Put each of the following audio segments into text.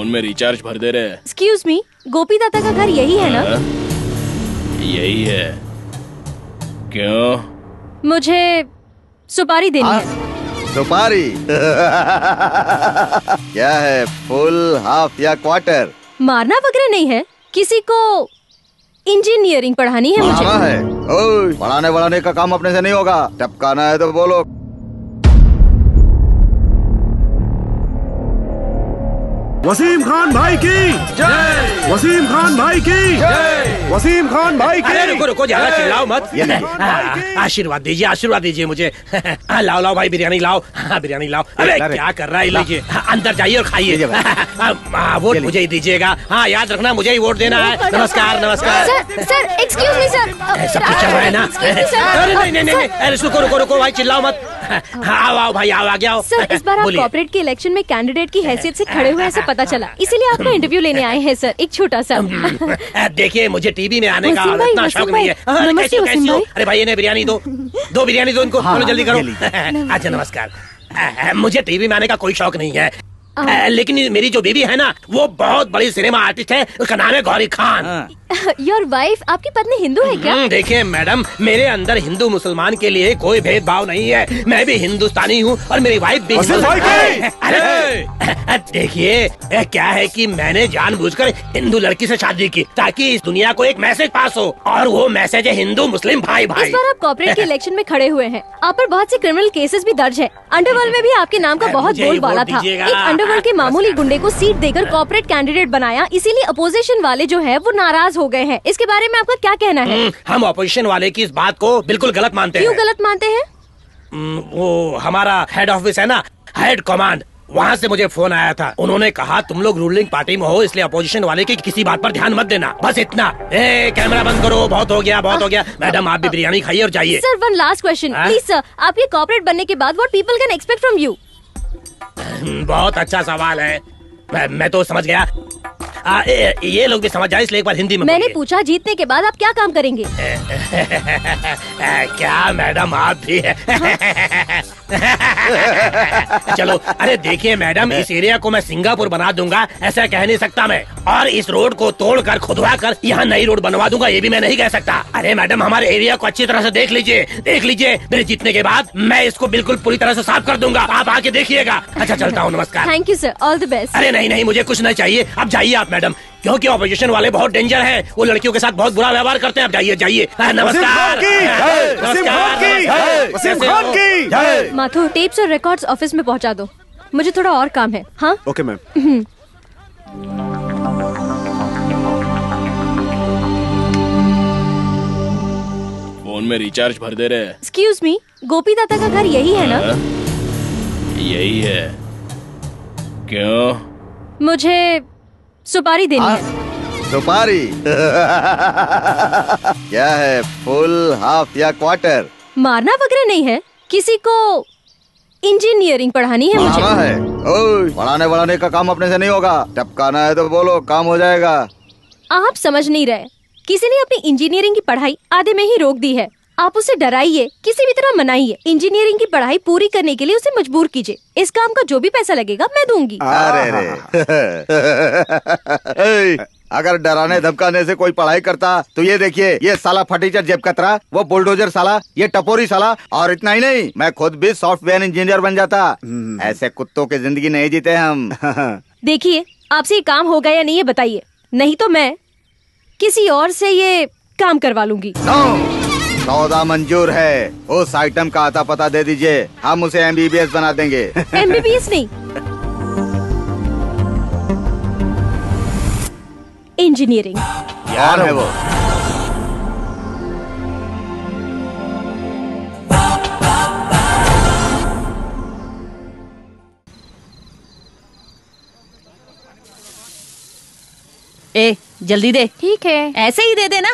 Phone में recharge भर दे रहे। एक्सक्यूज मी, गोपी दादा का घर यही है ना? यही है। क्यों? मुझे सुपारी देनी है। सुपारी? क्या है, फुल, हाफ या क्वार्टर? मारना वगैरह नहीं है, किसी को इंजीनियरिंग पढ़ानी है मुझे। है ओए, पढ़ाने का काम अपने से नहीं होगा, टपकाना है तो बोलो। वसीम खान भाई की जय, वसीम खान भाई की जय, वसीम खान भाई की। अरे रुको ज्यादा चिल्लाओ मत। आशीर्वाद दीजिए मुझे। लाओ भाई बिरयानी लाओ। बिरयानी लाओ। अरे क्या कर रहा है, लीजिए अंदर जाइए और खाइए। वोट मुझे ही दीजिएगा। हाँ याद रखना, मुझे ही वोट देना है। नमस्कार। Sir excuse me sir. सब कुछ चल रहा है ना? अरे नहीं, अरे रुको भाई, चिल्लाओ मत। आओ भाई, आओ आगे आओ। सर इस बार आप कॉर्पोरेट के इलेक्शन में कैंडिडेट की हैसियत से खड़े हुए ऐसा पता चला, इसीलिए आपका इंटरव्यू लेने आए हैं सर, एक छोटा सा। देखिए मुझे टीवी में आने का इतना शौक नहीं है। नमस्ते वसीम भाई। अरे भाई इन्हें बिरयानी दो बिरयानी दो इनको। जल्दी करो। अच्छा नमस्कार। मुझे टीवी में आने का कोई शौक नहीं है, लेकिन मेरी जो बीवी है ना, वो बहुत बड़ी सिनेमा आर्टिस्ट है, उसका नाम है गौरी खान। योर वाइफ, आपकी पत्नी हिंदू है क्या? देखिए मैडम, मेरे अंदर हिंदू मुसलमान के लिए कोई भेदभाव नहीं है। मैं भी हिंदुस्तानी हूँ और मेरी वाइफ भी। देखिए क्या है कि मैंने जानबूझकर हिंदू लड़की से शादी की ताकि इस दुनिया को एक मैसेज पास हो, और वो मैसेज है हिंदू मुस्लिम भाई भाई। इस बार आप कॉर्पोरेट के इलेक्शन में खड़े हुए हैं, आप पर बहुत से क्रिमिनल केसेस भी दर्ज है। अंडरवर्ल्ड में भी आपके नाम का बहुत बोलबाला था। एक अंडरवर्ल्ड के मामूली गुंडे को सीट देकर कॉर्पोरेट कैंडिडेट बनाया, इसीलिए अपोजिशन वाले जो है वो नाराज हो गए हैं। इसके बारे में आपका क्या कहना है? हम अपोजिशन वाले की इस बात को बिल्कुल गलत मानते हैं। क्यों गलत मानते हैं? वो हमारा हेड ऑफिस है ना, हेड कमांड, वहाँ से मुझे फोन आया था। उन्होंने कहा तुम लोग रूलिंग पार्टी में हो, इसलिए अपोजिशन वाले की किसी बात पर ध्यान मत देना, बस इतना। कैमरा बंद करो, बहुत हो गया। मैडम आप भी बिरयानी खाइए और जाइए। Sir one last question please sir, आपके कॉर्पोरेट बनने के बाद what people can expect from you? बहुत अच्छा सवाल है, मैं तो समझ गया। ये लोग भी समझ जाए, इसलिए एक बार हिंदी में मैंने पूछा जीतने के बाद आप क्या काम करेंगे? क्या मैडम आप भी है? चलो, अरे देखिए मैडम, इस एरिया को मैं सिंगापुर बना दूंगा, ऐसा कह नहीं सकता मैं। और इस रोड को तोड़कर खुदवा कर यहाँ नई रोड बनवा दूंगा, ये भी मैं नहीं कह सकता। अरे मैडम, हमारे एरिया को अच्छी तरह से देख लीजिए। मेरे जीतने के बाद मैं इसको बिल्कुल पूरी तरह से साफ कर दूंगा, आप आके देखिएगा। अच्छा चलता हूँ, नमस्कार। Thank you sir, all the best. अरे नहीं, मुझे कुछ नहीं चाहिए, अब जाइए आप मैडम, क्योंकि ऑपोजिशन वाले बहुत डेंजर हैं, वो लड़कियों के साथ बहुत बुरा व्यवहार करते हैं। आप जाइए। नमस्कार। माथुर, टेप्स और रिकॉर्ड्स ऑफिस में पहुंचा दो, मुझे थोड़ा और काम है। हाँ ओके मैम। फोन में रिचार्ज भर दे रहे। एक्सक्यूज मी, गोपी दादा का घर यही है ना? यही है। क्यों? मुझे सुपारी देनी है। सुपारी? क्या है, फुल, हाफ या क्वार्टर? मारना वगैरह नहीं है, किसी को इंजीनियरिंग पढ़ानी है मुझे। है ओए, पढ़ाने का काम अपने से नहीं होगा, टपकाना है तो बोलो, काम हो जाएगा। आप समझ नहीं रहे, किसी ने अपनी इंजीनियरिंग की पढ़ाई आधे में ही रोक दी है। आप उसे डराइए, किसी भी तरह मनाइए, इंजीनियरिंग की पढ़ाई पूरी करने के लिए उसे मजबूर कीजिए। इस काम का जो भी पैसा लगेगा मैं दूंगी। अरे अगर डराने धमकाने से कोई पढ़ाई करता तो ये देखिए, ये साला फटीचर जेब कतरा, वो बुलडोजर साला, ये टपोरी साला, और इतना ही नहीं, मैं खुद भी सॉफ्टवेयर इंजीनियर बन जाता। ऐसे कुत्तों की जिंदगी नहीं जीते हम। देखिए, आपसे ये काम होगा या नहीं ये बताइए, नहीं तो मैं किसी और से ये काम करवा लूंगी। सौदा मंजूर है, उस आइटम का आता पता दे दीजिए, हम उसे MBBS बना देंगे। MBBS नहीं, इंजीनियरिंग। यार है वो। जल्दी दे। ठीक है, ऐसे ही दे देना।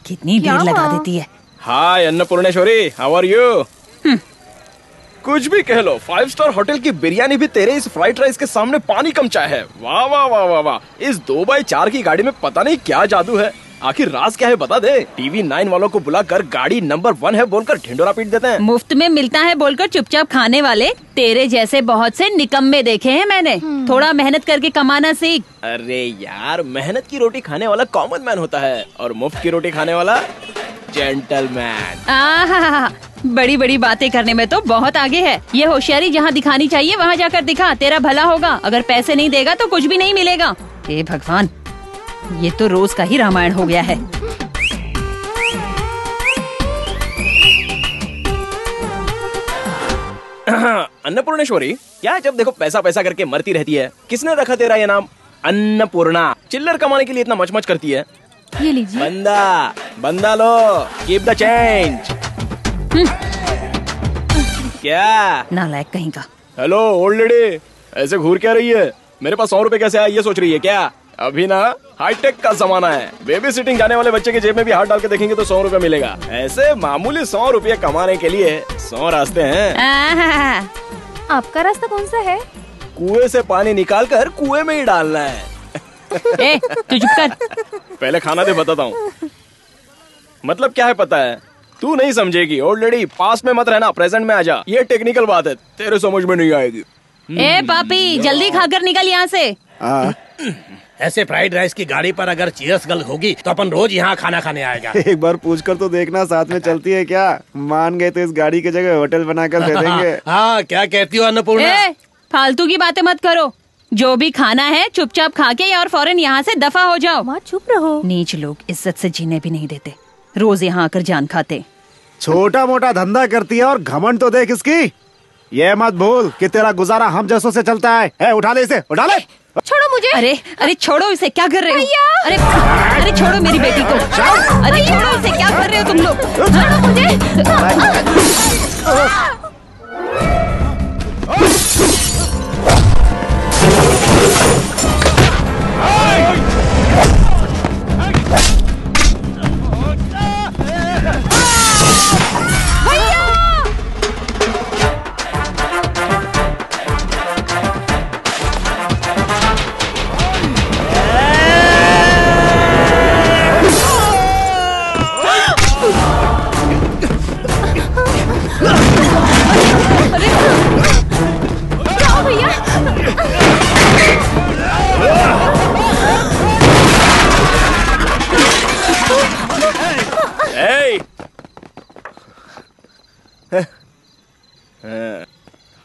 कितनी देर लगा देती है। हाय अन्नपूर्णेश्वरी, हाउ आर यू? कुछ भी कह लो, 5 स्टार होटल की बिरयानी भी तेरे इस फ्राइड राइस के सामने पानी कम चाय है। वाह वाह वाह वाह वाह, इस 2x4 की गाड़ी में पता नहीं क्या जादू है। आखिर राज क्या है बता दे। टीवी 9 वालों को बुलाकर गाड़ी नंबर 1 है बोलकर ढिंडोरा पीट देते हैं। मुफ्त में मिलता है बोलकर चुपचाप खाने वाले तेरे जैसे बहुत से निकम्मे देखे हैं मैंने। थोड़ा मेहनत करके कमाना सीख। अरे यार, मेहनत की रोटी खाने वाला कॉमन मैन होता है और मुफ्त की रोटी खाने वाला जेंटलमैन। आहा, बड़ी बड़ी बातें करने में तो बहुत आगे है। ये होशियारी जहाँ दिखानी चाहिए वहाँ जाकर दिखा, तेरा भला होगा। अगर पैसे नहीं देगा तो कुछ भी नहीं मिलेगा। हे भगवान, ये तो रोज का ही रामायण हो गया है। अन्नपूर्णेश्वरी, क्या जब देखो पैसा पैसा करके मरती रहती है? किसने रखा तेरा ये नाम अन्नपूर्णा? चिल्लर कमाने के लिए इतना मच मच करती है। ये लीजिए। बंदा बंदा लो, कीप द चेंज। क्या नालायक कहीं का। हेलो ओल्ड लेडी, ऐसे घूर क्या रही है? मेरे पास 100 रुपए कैसे आए ये सोच रही है क्या? अभी ना हाईटेक का जमाना है। बेबी सिटिंग जाने वाले बच्चे के जेब में भी हाथ डाल के देखेंगे तो 100 रुपए मिलेगा। ऐसे मामूली 100 रुपए कमाने के लिए 100 रास्ते हैं। आपका रास्ता कौन सा है? कुएं से पानी निकाल कर कुएं में ही डालना है। ए, तू चुप कर। पहले खाना दे, बताता हूँ। मतलब क्या है पता है? तू नहीं समझेगी ओल्ड लेडी, पास में मत रहना, प्रेजेंट में आ जा। ये टेक्निकल बात है, तेरे समझ में नहीं आएगी। ए पापी, जल्दी खाकर निकल यहाँ से। ऐसे फ्राइड राइस की गाड़ी पर अगर चीयर्स गर्ल होगी तो अपन रोज यहाँ खाना खाने आएगा। एक बार पूछ कर तो देखना साथ में चलती है क्या? मान गए तो इस गाड़ी की जगह होटल बनाकर दे देंगे। हाँ, क्या कहती हो अन्नपूर्णा? फालतू की बातें मत करो। जो भी खाना है चुपचाप खा के और फौरन यहाँ से दफा हो जाओ। माँ चुप रहो। नीच लोग इज्जत से जीने भी नहीं देते, रोज यहाँ आकर जान खाते। छोटा मोटा धंधा करती है और घमंड तो देख इसकी। ये मत भूल कि तेरा गुजारा हम जैसों से चलता है। उठा ले इसे, उठा ले। छोड़ो मुझे। अरे अरे छोड़ो इसे, क्या कर रहे हो? अरे अरे छोड़ो मेरी बेटी को। अरे छोड़ो इसे, क्या कर रहे हो तुम लोग? छोड़ो मुझे।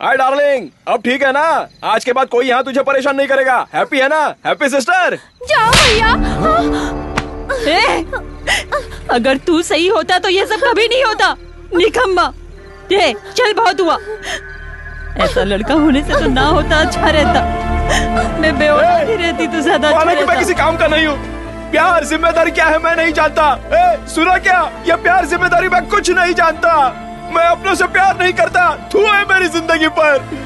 हाय डार्लिंग, अब ठीक है ना? आज के बाद कोई यहाँ तुझे परेशान नहीं करेगा। हैप्पी है ना? Happy sister? जाओ भैया। अगर तू सही होता तो ये सब कभी नहीं होता। निकम्मा। चल, बहुत हुआ। ऐसा लड़का होने से तो ना होता अच्छा रहता। मैं बेऔलाद ही रहती तो ज्यादा अच्छा रहता। मैं किसी काम का नहीं हूँ। प्यार जिम्मेदारी क्या है मैं नहीं जानता। सुना क्या? ये प्यार जिम्मेदारी मैं कुछ नहीं जानता। मैं अपनों से प्यार नहीं करता। तू है मेरी जिंदगी पर।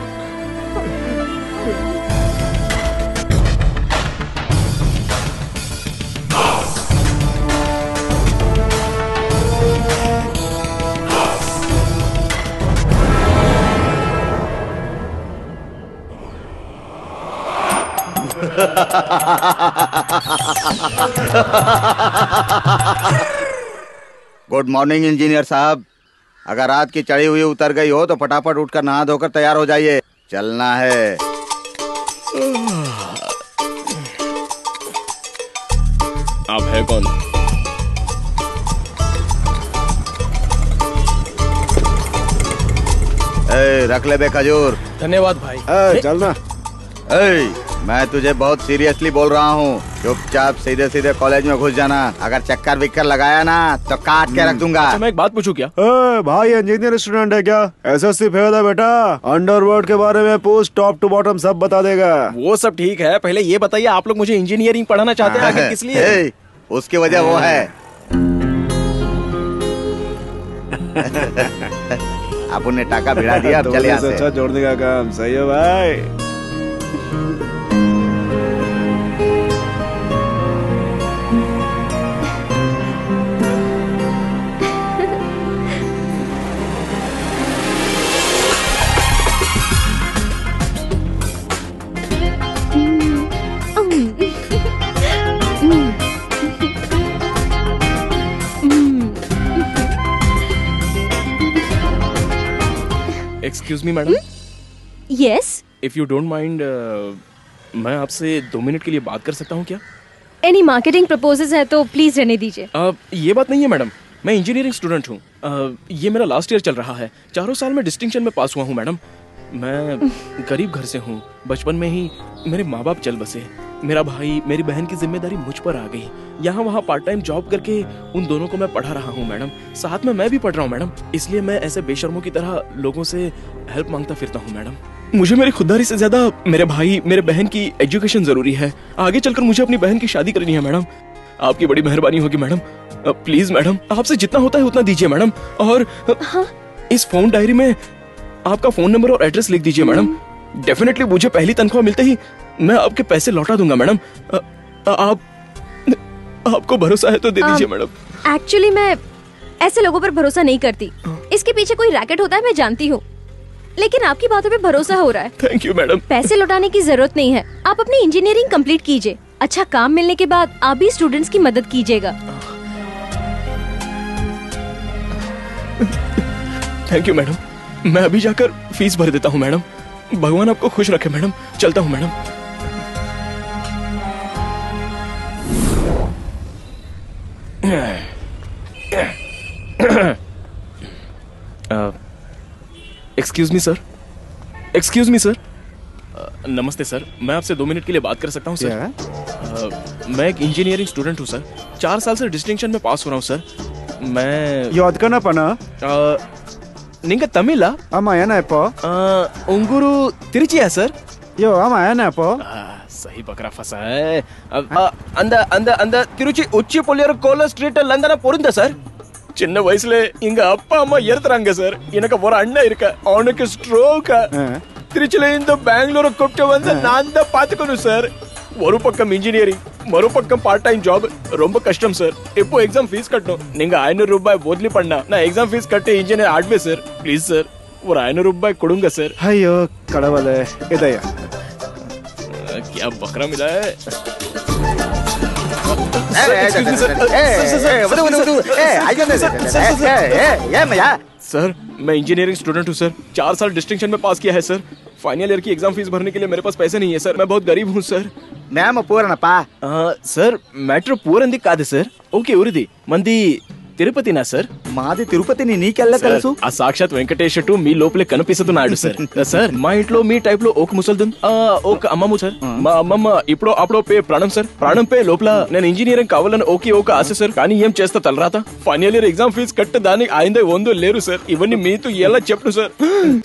गुड मॉर्निंग इंजीनियर साहब। अगर रात की चढ़ी हुई उतर गई हो तो फटाफट उठकर नहा धोकर तैयार हो जाइए, चलना है। आप है कौन? रख ले बे खजूर। धन्यवाद भाई। चलना। मैं तुझे बहुत सीरियसली बोल रहा हूँ, चुपचाप सीधे सीधे कॉलेज में घुस जाना। अगर चक्कर विक्कर लगाया ना तो काट के रख दूंगा। अच्छा, मैं एक बात पूछूं क्या? भाई इंजीनियर स्टूडेंट है क्या? एसएससी फेल है बेटा। अंडरवर्ल्ड के बारे में पूछ, टॉप टू बॉटम सब बता देगा। वो सब ठीक है, पहले ये बताइए आप लोग मुझे इंजीनियरिंग पढ़ाना चाहते हैं, आखिर किस लिए? उसकी वजह वो है। आप ने टाका भिड़ा दिया, अब चल यहाँ से। अच्छा जोड़ने का काम सही है भाई। Excuse me madam, yes, if you don't mind, मैं आपसे 2 मिनट के लिए बात कर सकता हूँ क्या? एनी मार्केटिंग प्रपोजल्स है तो प्लीज रहने दीजिए। ये बात नहीं है मैडम, मैं इंजीनियरिंग स्टूडेंट हूँ। ये मेरा लास्ट ईयर चल रहा है। 4 साल में डिस्टिंक्शन में पास हुआ हूँ मैडम। मैं गरीब घर से हूँ। बचपन में ही मेरे माँ बाप चल बसे। मेरा भाई, मेरी बहन की जिम्मेदारी मुझ पर आ गई। यहाँ वहाँ पार्ट टाइम जॉब करके उन दोनों को मैं पढ़ा रहा हूँ मैडम। साथ में मैं भी पढ़ रहा हूँ मैडम। इसलिए मैं ऐसे बेशर्मों की तरह लोगों से हेल्प मांगता फिरता हूँ मैडम। मुझे मेरी खुददारी से ज्यादा मेरे भाई, मेरे बहन की एजुकेशन जरूरी है। आगे चलकर मुझे अपनी बहन की शादी करनी है मैडम। आपकी बड़ी मेहरबानी होगी मैडम। प्लीज मैडम, आपसे जितना होता है उतना दीजिए मैडम। और इस फोन डायरी में आपका फोन नंबर और एड्रेस लिख दीजिए मैडम। डेफिनेटली मुझे पहली तनख्वाह मिलते ही मैं आपके पैसे लौटा दूंगा मैडम। आपको भरोसा है तो दे दीजिए मैडम। एक्चुअली मैं ऐसे लोगों पर भरोसा नहीं करती। इसके पीछे कोई रैकेट होता है, मैं जानती हूँ, लेकिन आपकी बातों पे भरोसा हो रहा है। Thank you madam. पैसे लौटाने की जरूरत नहीं है। आप अपनी इंजीनियरिंग कंप्लीट कीजिए। अच्छा काम मिलने के बाद आप भी स्टूडेंट्स की मदद कीजिएगा। Thank you madam. मैं अभी जाकर फीस भर देता हूँ मैडम। भगवान आपको खुश रखे मैडम। चलता हूँ madam. Excuse me sir. Excuse me sir. नमस्ते सर, मैं आपसे 2 मिनट के लिए बात कर सकता हूँ सर? मैं एक इंजीनियरिंग स्टूडेंट हूँ सर। 4 साल से डिस्टिंक्शन में पास हो रहा हूँ सर। मैं निंगा तमिला अम्मा ಏನಪ್ಪ उंगुरु तिरुचिया सर। यो अम्मा ಏನಪ್ಪ सही बकरा फंसा है। अंद तिरुचि उच्ची पोलियर कोला स्ट्रीट लंदन पोरिंदा सर। சின்ன வயசுல எங்க அப்பா அம்மா இறந்துறாங்க சார். எனக்கு ஒரு அண்ணன் இருக்க, அவனுக்கு ஸ்ட்ரோக். திருச்சில இந்த பெங்களூரு கூப்பிட்டு வந்து நான் தான் பாத்துக்கணும் சார். ஒரு பக்கம் இன்ஜினியரிங், மறுபக்கம் பார்ட் டைம் ஜாப். ரொம்ப கஷ்டம் சார். இப்போ எக்ஸாம் ஃபீஸ் கட்டணும். நீங்க 500 ரூபாய் போதலி பண்ணா நான் எக்ஸாம் ஃபீஸ் கட்டி இன்ஜினியர் ஆடுவேன் சார். ப்ளீஸ் சார், ஒரு 500 ரூபாய் கொடுங்க சார். ಅಯ್ಯೋ ಕಡವಲೆ ಇದಯ್ಯ. क्या बकरा मिला है? सर मैं इंजीनियरिंग स्टूडेंट हूँ सर। 4 साल डिस्टिंक्शन में पास किया है सर। फाइनल ईयर की एग्जाम फीस भरने के लिए मेरे पास पैसे नहीं है सर। मैं बहुत गरीब हूँ सर। ನೇಮ ಪೂರ್ಣಪ್ಪ. सर मैट्रो पूरंदी कादे सर. ओके उरिदी मंदी తిరుపతినా సార్? మాది తిరుపతిని నీకెళ్ళ తెలుసు? ఆ సాక్షాత్ వెంకటేశ్వరుడు మీ లోపలే కనిపిస్తున్నాడు సార్. సార్ మా ఇంట్లో మీ టైప్ లో ఒక ముసల్దన్, ఒక అమ్మమ్మ సార్. మా అమ్మమ్మ ఇప్పుడు అప్పుడో పే ప్రాణం సార్. ప్రాణం పే లోపల నేను ఇంజనీరింగ్ కావాలని ఒక ఆశ సార్. కానీ ఏం చేస్తా తలరాత. ఫైనల్ ఇయర్ ఎగ్జామ్ ఫీజు కట్ట దానికి ఆయిందే వందో లేరు సార్. ఇవన్నీ మీతో ఎలా చెప్పను సార్.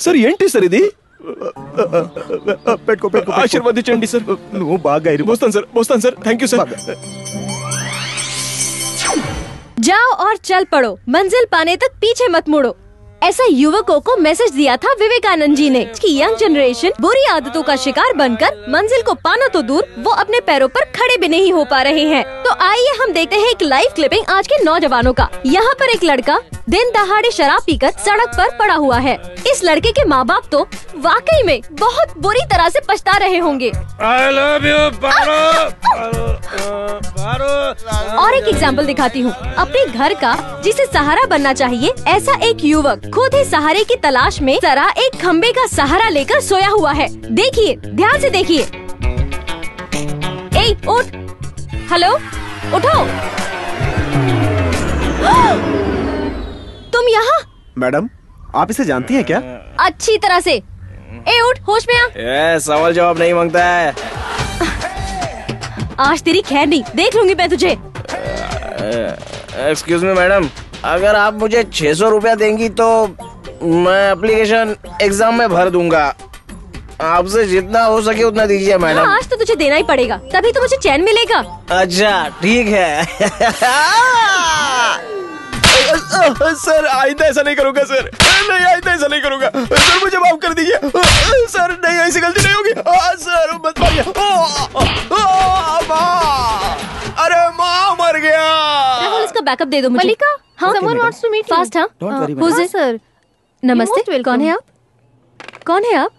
సార్ ఏంటి సార్ ఇది? పెట్టుకో పెట్టుకో, ఆశీర్వదించండి సార్. నువ్వు బాగా వస్తాను సార్. Thank you sir. जाओ और चल पड़ो, मंजिल पाने तक पीछे मत मुड़ो। ऐसा युवकों को मैसेज दिया था विवेकानंद जी ने कि यंग जनरेशन बुरी आदतों का शिकार बनकर मंजिल को पाना तो दूर, वो अपने पैरों पर खड़े भी नहीं हो पा रहे हैं। तो आइए हम देखते हैं एक लाइव क्लिपिंग आज के नौजवानों का। यहाँ पर एक लड़का दिन दहाड़े शराब पीकर सड़क पर पड़ा हुआ है। इस लड़के के माँ बाप तो वाकई में बहुत बुरी तरह से पछता रहे होंगे। I love you, पारो। और एक एग्जाम्पल दिखाती हूँ अपने घर का, जिसे सहारा बनना चाहिए। ऐसा एक युवक खुद ही सहारे की तलाश में जरा एक खम्बे का सहारा लेकर सोया हुआ है। देखिए, ध्यान से देखिए। ए उठ, हेलो, उठो। तुम यहाँ? मैडम आप इसे जानती हैं क्या? अच्छी तरह से। ए उठ, होश में आ। सवाल जवाब नहीं मांगता है। आज तेरी खैर नहीं, देख लूंगी मैं तुझे। एक्सक्यूज मी मैडम, अगर आप मुझे 600 रुपया देंगी तो मैं एप्लीकेशन एग्जाम में भर दूंगा। आपसे जितना हो सके उतना दीजिए मैडम। हाँ, आज तो तुझे देना ही पड़ेगा, तभी तो मुझे चैन मिलेगा। अच्छा ठीक है। सर आइंदा ऐसा नहीं करूंगा सर। नहीं आइंदा ऐसा नहीं करूंगा सर, मुझे माफ कर दीजिए सर। नहीं ऐसी गलती नहीं होगी सर, मत मारिए। अरे माँ मर गया। राहुल, इसका बैकअप दे दो मुझे। मलिका, हाँ, someone wants to meet you. Fast. हाँ, Don't worry, Who's हाँ it? सर। नमस्ते, Most welcome. कौन है आप? कौन है आप?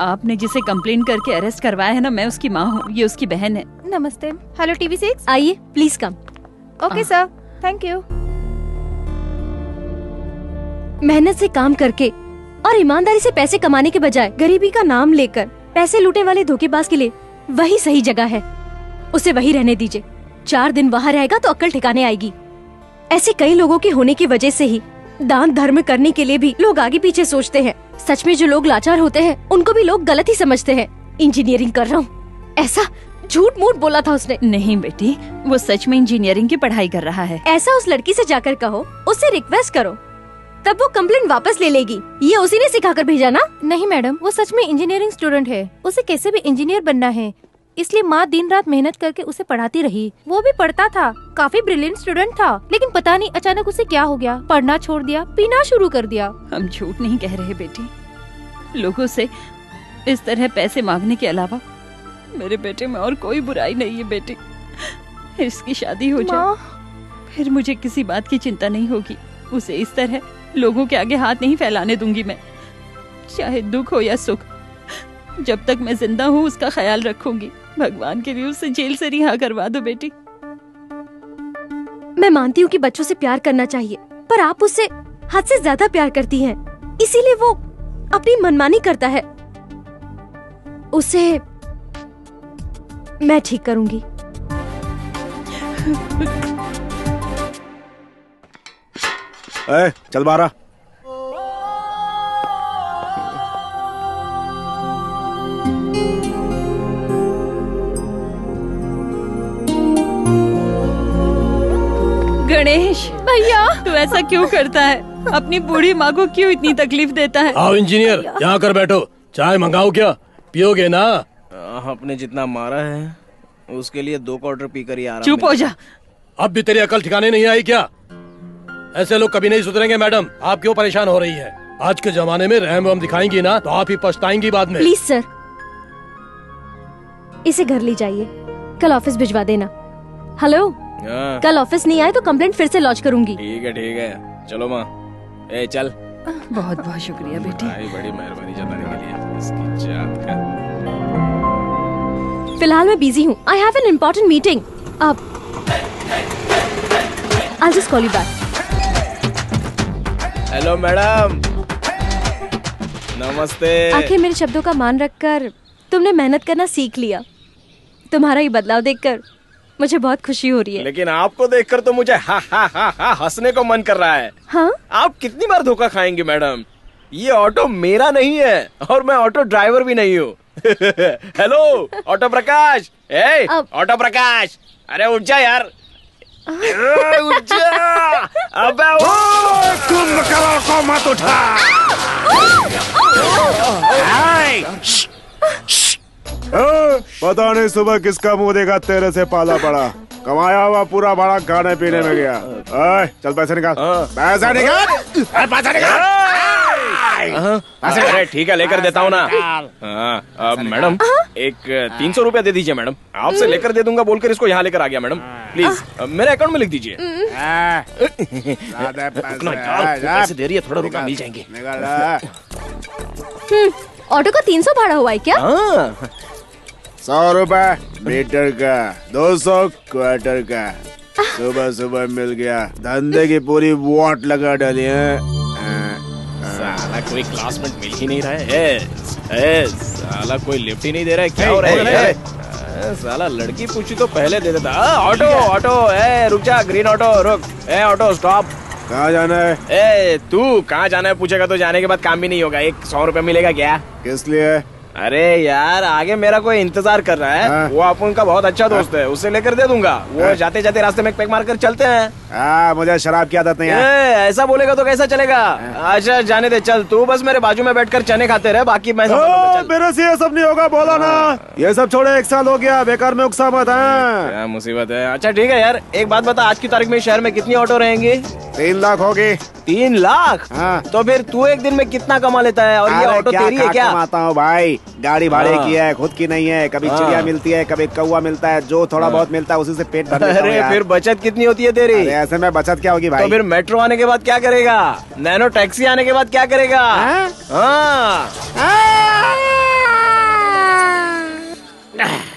आपने जिसे कंप्लेन करके अरेस्ट करवाया है ना, मैं उसकी माँ हूँ, ये उसकी बहन है। नमस्ते। Hello TV6। आइए please come. Okay sir, thank you. मेहनत से काम करके और ईमानदारी से पैसे कमाने के बजाय गरीबी का नाम लेकर पैसे लूटने वाले धोखेबाज के लिए वही सही जगह है। उसे वही रहने दीजिए। 4 दिन वहाँ रहेगा तो अक्ल ठिकाने आएगी। ऐसे कई लोगों के होने की वजह से ही दान धर्म करने के लिए भी लोग आगे पीछे सोचते हैं। सच में जो लोग लाचार होते हैं उनको भी लोग गलत ही समझते हैं। इंजीनियरिंग कर रहा हूँ ऐसा झूठ मूठ बोला था उसने। नहीं बेटी, वो सच में इंजीनियरिंग की पढ़ाई कर रहा है। ऐसा उस लड़की से जाकर कहो, उससे रिक्वेस्ट करो, तब वो कंप्लेंट वापस ले लेगी। ये उसी ने सिखाकर भेजा ना? नहीं मैडम, वो सच में इंजीनियरिंग स्टूडेंट है। उसे कैसे भी इंजीनियर बनना है, इसलिए माँ दिन रात मेहनत करके उसे पढ़ाती रही। वो भी पढ़ता था, काफी ब्रिलियंट स्टूडेंट था, लेकिन पता नहीं अचानक उसे क्या हो गया, पढ़ना छोड़ दिया, पीना शुरू कर दिया। हम झूठ नहीं कह रहे बेटी। लोगों से इस तरह पैसे मांगने के अलावा मेरे बेटे में और कोई बुराई नहीं है बेटी। इसकी शादी हो जाए फिर मुझे किसी बात की चिंता नहीं होगी। उसे इस तरह लोगों के आगे हाथ नहीं फैलाने दूंगी मैं, चाहे दुख हो या सुख। जब तक मैं जिंदा हूँ उसका ख्याल रखूंगी। भगवान के लिए उसे जेल से रिहा करवा दो बेटी। मैं मानती हूँ कि बच्चों से प्यार करना चाहिए, पर आप उससे हद से ज्यादा प्यार करती हैं, इसीलिए वो अपनी मनमानी करता है। उसे मैं ठीक करूंगी। चल बारा। गणेश भैया, तू ऐसा क्यों करता है? अपनी बूढ़ी माँ को क्यों इतनी तकलीफ देता है? आओ इंजीनियर, यहाँ कर बैठो। चाय मंगाओ क्या? पियोगे ना? आपने जितना मारा है उसके लिए 2 क्वार्टर पीकर ही आराम। चुप हो जा। अब भी तेरी अकल ठिकाने नहीं आई क्या? ऐसे लोग कभी नहीं सुधरेंगे मैडम। आप क्यों परेशान हो रही है? आज के जमाने में रहम वहम दिखाएंगी ना तो आप ही पछताएंगी बाद में। प्लीज सर, इसे घर ले जाइए, कल ऑफिस भिजवा देना। हेलो, कल ऑफिस नहीं आए तो कंप्लेंट फिर से लॉन्च करूंगी। ठीक है, चलो माँ। ए चल। बहुत बहुत शुक्रिया बेटी। बड़ी मेहरबानी जताने के लिए। इसकी जात का। फिलहाल मैं बिजी हूँ। I have an important meeting. अब I'll just call you back. Hello madam, नमस्ते। आखिर मेरे शब्दों का मान रखकर तुमने मेहनत करना सीख लिया। तुम्हारा ये बदलाव देखकर मुझे बहुत खुशी हो रही है। लेकिन आपको देखकर तो मुझे हा हंसने को मन कर रहा है। हाँ? आप कितनी बार धोखा खाएंगी मैडम? ये ऑटो मेरा नहीं है और मैं ऑटो ड्राइवर भी नहीं हूँ। हेलो ऑटो प्रकाश। ए ऑटो प्रकाश, अरे उठ जा यार। उठ जा। अबे तुम को मत उठा। पता नहीं सुबह किसका मुंह देखा तेरे से पाला पड़ा। कमाया हुआ पूरा भाड़ा खाने पीने में गया। चल पैसे निकाल। पैसा निकाल। पैसा निकाल। अरे ठीक है, लेकर देता हूँ ना। मैडम एक 300 रुपया दे दीजिए मैडम। आपसे लेकर दे दूंगा बोलकर इसको यहाँ लेकर आ गया मैडम। प्लीज मेरे अकाउंट में लिख दीजिए। पैसे दे रही है, थोड़ा रुका, मिल जाएंगे। ऑटो का 300 भाड़ा हुआ है क्या? 100 रुपए मीटर का, 200 क्वार्टर का। सुबह सुबह मिल गया। धंधे की पूरी वॉट लगा डाली है। साला कोई क्लासमेट मिल ही नहीं रहा है। साला कोई लिफ्ट ही नहीं दे रहा है। क्या हो रहा है? साला लड़की पूछी तो पहले दे देता। ऑटो ऑटो, रुक जा, ग्रीन ऑटो रुक। Auto stop. कहाँ जाना है? तू कहाँ जाना है पूछेगा तो जाने के बाद काम भी नहीं होगा। एक 100 रुपया मिलेगा क्या? किस लिए? अरे यार आगे मेरा कोई इंतजार कर रहा है। हाँ? वो अपन का बहुत अच्छा दोस्त है, उससे लेकर दे दूंगा। वो जाते जाते रास्ते में एक पैक मार कर चलते हैं। मुझे शराब की आदत नहीं है। ऐसा बोलेगा तो कैसा चलेगा? अच्छा जाने दे, चल तू बस मेरे बाजू में बैठकर चने खाते रहे, बाकी मैं मेरे से ये सब नहीं होगा, बोला ना। ये सब छोड़े, 1 साल हो गया, बेकार में उकसा मत है। क्या मुसीबत है? अच्छा ठीक है यार, एक बात बता, आज की तारीख में शहर में कितनी ऑटो रहेंगी? 3 लाख होगी। 3 लाख? हाँ। तो फिर तू एक दिन में कितना कमा लेता है? और ये ऑटो तेरी है क्या? कमाता हूँ भाई, गाड़ी भाड़े की है, खुद की नहीं है। कभी चिड़िया मिलती है, कभी कौवा मिलता है, जो थोड़ा बहुत मिलता है उसी से पेट भर लेता हूँ यार। फिर बचत कितनी होती है तेरी? ऐसे में बचत क्या होगी भाई? तो फिर मेट्रो आने के बाद क्या करेगा? नैनो टैक्सी आने के बाद क्या करेगा?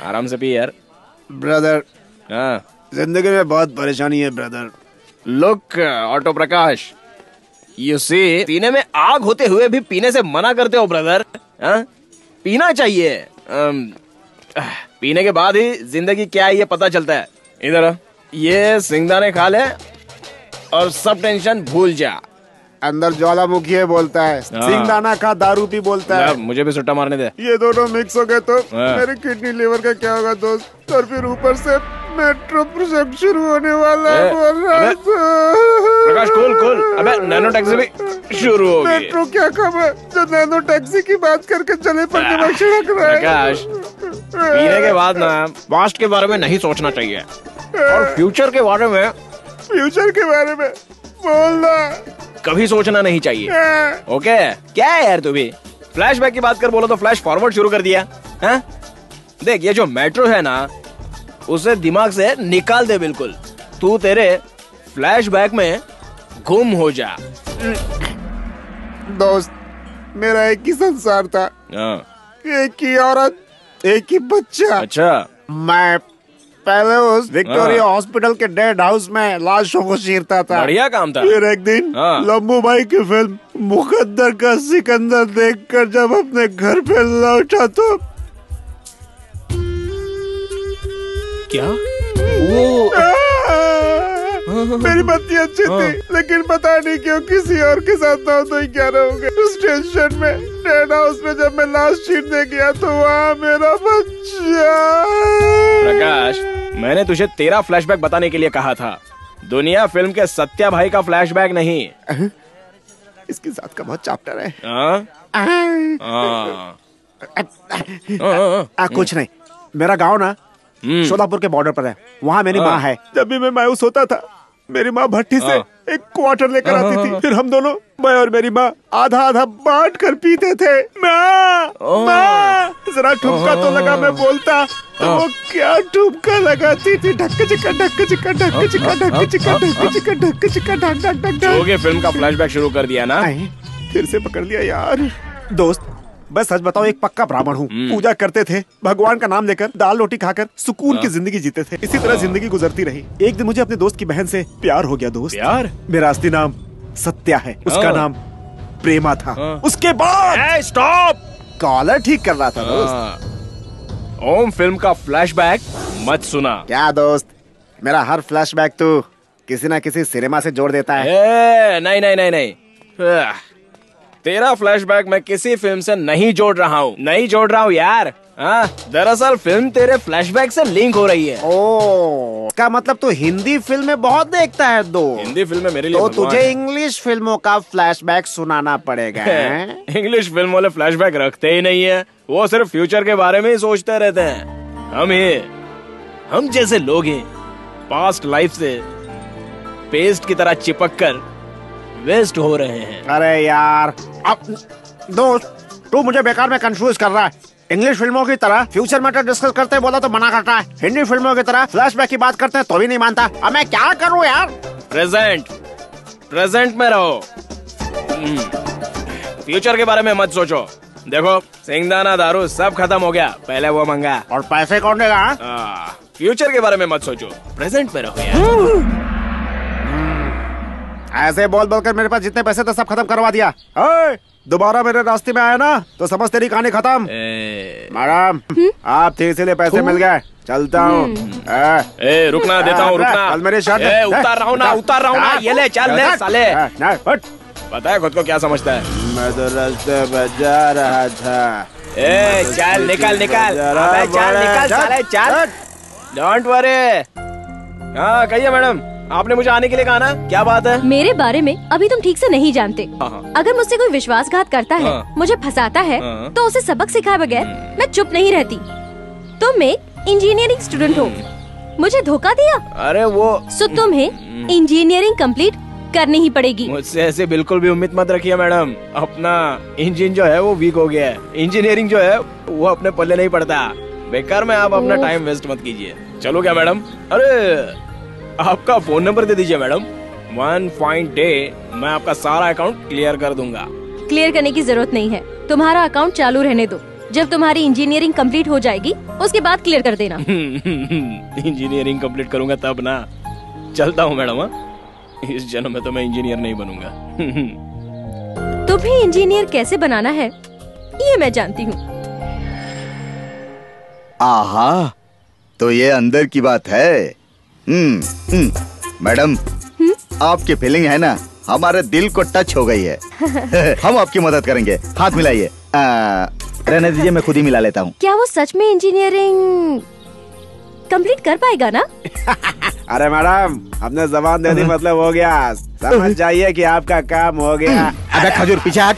आराम से पी यार। ब्रदर, जिंदगी में बहुत परेशानी है brother. Look auto Prakash, you see, सीने में आग होते हुए भी पीने से मना करते हो ब्रदर। पीना चाहिए। पीने के बाद ही जिंदगी क्या है ये पता चलता है। इधर ये सिंगदाने खा ले और सब टेंशन भूल जा। अंदर ज्वालामुखी है बोलता है, सिंगदाना का दारू पी बोलता है। मुझे भी सुट्टा मारने दे। ये दोनों मिक्स हो गए तो मेरी किडनी लिवर का क्या होगा दोस्त? और फिर ऊपर से मेट्रो प्रोजेक्ट शुरू होने वाला है बोल रहा है। प्रकाश कूल। अबे नैनो टैक्सी भी शुरू होगी। मेट्रो क्या खबर है जो नैनो टैक्सी की बात करके चले पर दिमाग छिड़क रहा है। प्रकाश, पीने के बाद ना पास्ट के बारे में नहीं सोचना चाहिए और फ्यूचर के बारे में बोलना कभी सोचना नहीं चाहिए। ओके? क्या है यार तू भी फ्लैशबैक की बात कर बोलो तो फ्लैश फॉरवर्ड शुरू कर दिया है? देख ये जो मेट्रो है ना उसे दिमाग से निकाल दे बिल्कुल। तू तेरे फ्लैशबैक में गुम हो जा। दोस्त मेरा एक ही संसार था, एक ही औरत, एक ही बच्चा। अच्छा। मैं पहले उस विक्टोरिया हॉस्पिटल के डेड हाउस में लाशों को चीरता था। बढ़िया काम था। फिर एक दिन लंबू भाई की फिल्म मुकद्दर का सिकंदर देखकर जब अपने घर पे लौटा तो क्या वो मेरी पत्नी अच्छी थी लेकिन पता नहीं क्यों किसी और के साथ ना हो तो ही क्या रहोगे। उस स्टेशन में डेड हाउस में जब मैं लाश चीरने गया तो वहाँ मेरा बच्चा। प्रकाश, मैंने तुझे तेरा फ्लैशबैक बताने के लिए कहा था, दुनिया फिल्म के सत्या भाई का फ्लैशबैक नहीं। इसकी जात का बहुत चैप्टर है। कुछ नहीं, मेरा गाँव ना शोलापुर के बॉर्डर पर है, वहाँ मेरी माँ है। जब भी मैं मायूस होता था मेरी माँ भट्टी से एक क्वार्टर लेकर आती थी, फिर हम दोनों, मैं और मेरी माँ, आधा आधा बांट कर पीते थे। माँ जरा ठुमका तो लगा, मैं बोलता तो वो क्या ठुमका लगाती थी, ढक्क चिक्का ढक्क चिक्का ढक्क चिक्का ढक्क चिक्का ढक्क चिक्का ढक्क चिक्का ढक ढक ढक ढक। फिल्म का फ्लैशबैक शुरू कर दिया ना? फिर से पकड़ लिया यार। दोस्त बस सच बताओ, एक पक्का ब्राह्मण हूँ। पूजा करते थे, भगवान का नाम लेकर दाल रोटी खाकर सुकून की जिंदगी जीते थे। इसी तरह जिंदगी गुजरती रही। एक दिन मुझे अपने दोस्त की बहन से प्यार हो गया। दोस्त प्यार? मेरा असली नाम सत्या है, उसका नाम प्रेमा था। उसके बाद स्टॉप, कॉलर ठीक कर रहा था दोस्त। ओम फिल्म का फ्लैशबैक मत सुना। क्या दोस्त, मेरा हर फ्लैशबैक तो किसी न किसी सिनेमा से जोड़ देता है। नहीं नहीं नहीं नहीं, तेरा फ्लैशबैक मैं किसी फिल्म से नहीं जोड़ रहा हूँ यार। दरअसल फिल्म तेरे फ्लैशबैक से लिंक हो रही है। ओह, इसका मतलब तू हिंदी फिल्में बहुत देखता है। हिंदी फिल्में मेरे लिए तो तुझे इंग्लिश फिल्मों का फ्लैशबैक सुनाना पड़ेगा। इंग्लिश फिल्म वाले फ्लैशबैक रखते ही नहीं है, वो सिर्फ फ्यूचर के बारे में ही सोचते रहते हैं। हम जैसे लोग हैं पास्ट लाइफ से पेस्ट की तरह चिपक कर वेस्ट हो रहे हैं। अरे यार, अब दोस्त तू मुझे बेकार में कंफ्यूज कर रहा है। इंग्लिश फिल्मों की तरह फ्यूचर मैटर डिस्कस करते बोला तो मना करता है, हिंदी फिल्मों की तरह फ्लैशबैक की बात करते हैं तो भी नहीं मानता। अब मैं क्या करूं यार? प्रेजेंट में रहो, फ्यूचर के बारे में मत सोचो। देखो सिंगदाना दारू सब खत्म हो गया, पहले वो मंगा। और पैसे कौन देगा? फ्यूचर के बारे में मत सोचो, प्रेजेंट में रहो यार। ऐसे बोल बोलकर मेरे पास जितने पैसे थे सब खत्म करवा दिया। दोबारा मेरे रास्ते में आया ना तो समझ तेरी कहानी खत्म। मैडम आप थे इसीलिए पैसे मिल गए, चलता हूँ। रुकना, देता हूँ, रुकना। मेरी शर्ट उतार रहा हूँ ना, ये ले, चल ले साले। पता है खुद को क्या समझता है? मैं तो रास्ते पे जा रहा था। चल निकल साले, चल। Don't worry. हाँ कहिए मैडम, आपने मुझे आने के लिए कहा ना, क्या बात है? मेरे बारे में अभी तुम ठीक से नहीं जानते। अगर मुझसे कोई विश्वासघात करता है, मुझे फंसाता है, तो उसे सबक सिखाए बगैर मैं चुप नहीं रहती। तुम एक इंजीनियरिंग स्टूडेंट हो, मुझे धोखा दिया। अरे वो सो तुम्हें इंजीनियरिंग कंप्लीट करनी ही पड़ेगी। मुझसे ऐसे बिल्कुल भी उम्मीद मत रखिए मैडम, अपना इंजन जो है वो वीक हो गया है, इंजीनियरिंग जो है वो अपने पल्ले नहीं पड़ता। बेकार में आप अपना टाइम वेस्ट मत कीजिए। चलो क्या मैडम? अरे आपका फोन नंबर दे दीजिए मैडम, वन फाइन डे मैं आपका सारा अकाउंट क्लियर कर दूंगा। क्लियर करने की जरूरत नहीं है, तुम्हारा अकाउंट चालू रहने दो। जब तुम्हारी इंजीनियरिंग कंप्लीट हो जाएगी उसके बाद क्लियर कर देना। इंजीनियरिंग कंप्लीट करूंगा तब ना। चलता हूँ मैडम। इस जन्म में तो मैं इंजीनियर नहीं बनूंगा। तुम्हें इंजीनियर कैसे बनाना है ये मैं जानती हूँ। आहा, तो ये अंदर की बात है। मैडम, आपकी फीलिंग है ना, हमारे दिल को टच हो गई है। हम आपकी मदद करेंगे, हाथ मिलाइए। रहने दीजिए, मैं खुद ही मिला लेता हूँ। क्या वो सच में इंजीनियरिंग कंप्लीट कर पाएगा ना? अरे मैडम, हमने जबान दे दी, मतलब हो गया। समझ जाइए कि आपका काम हो गया। अबे खजूर, पीछे हट।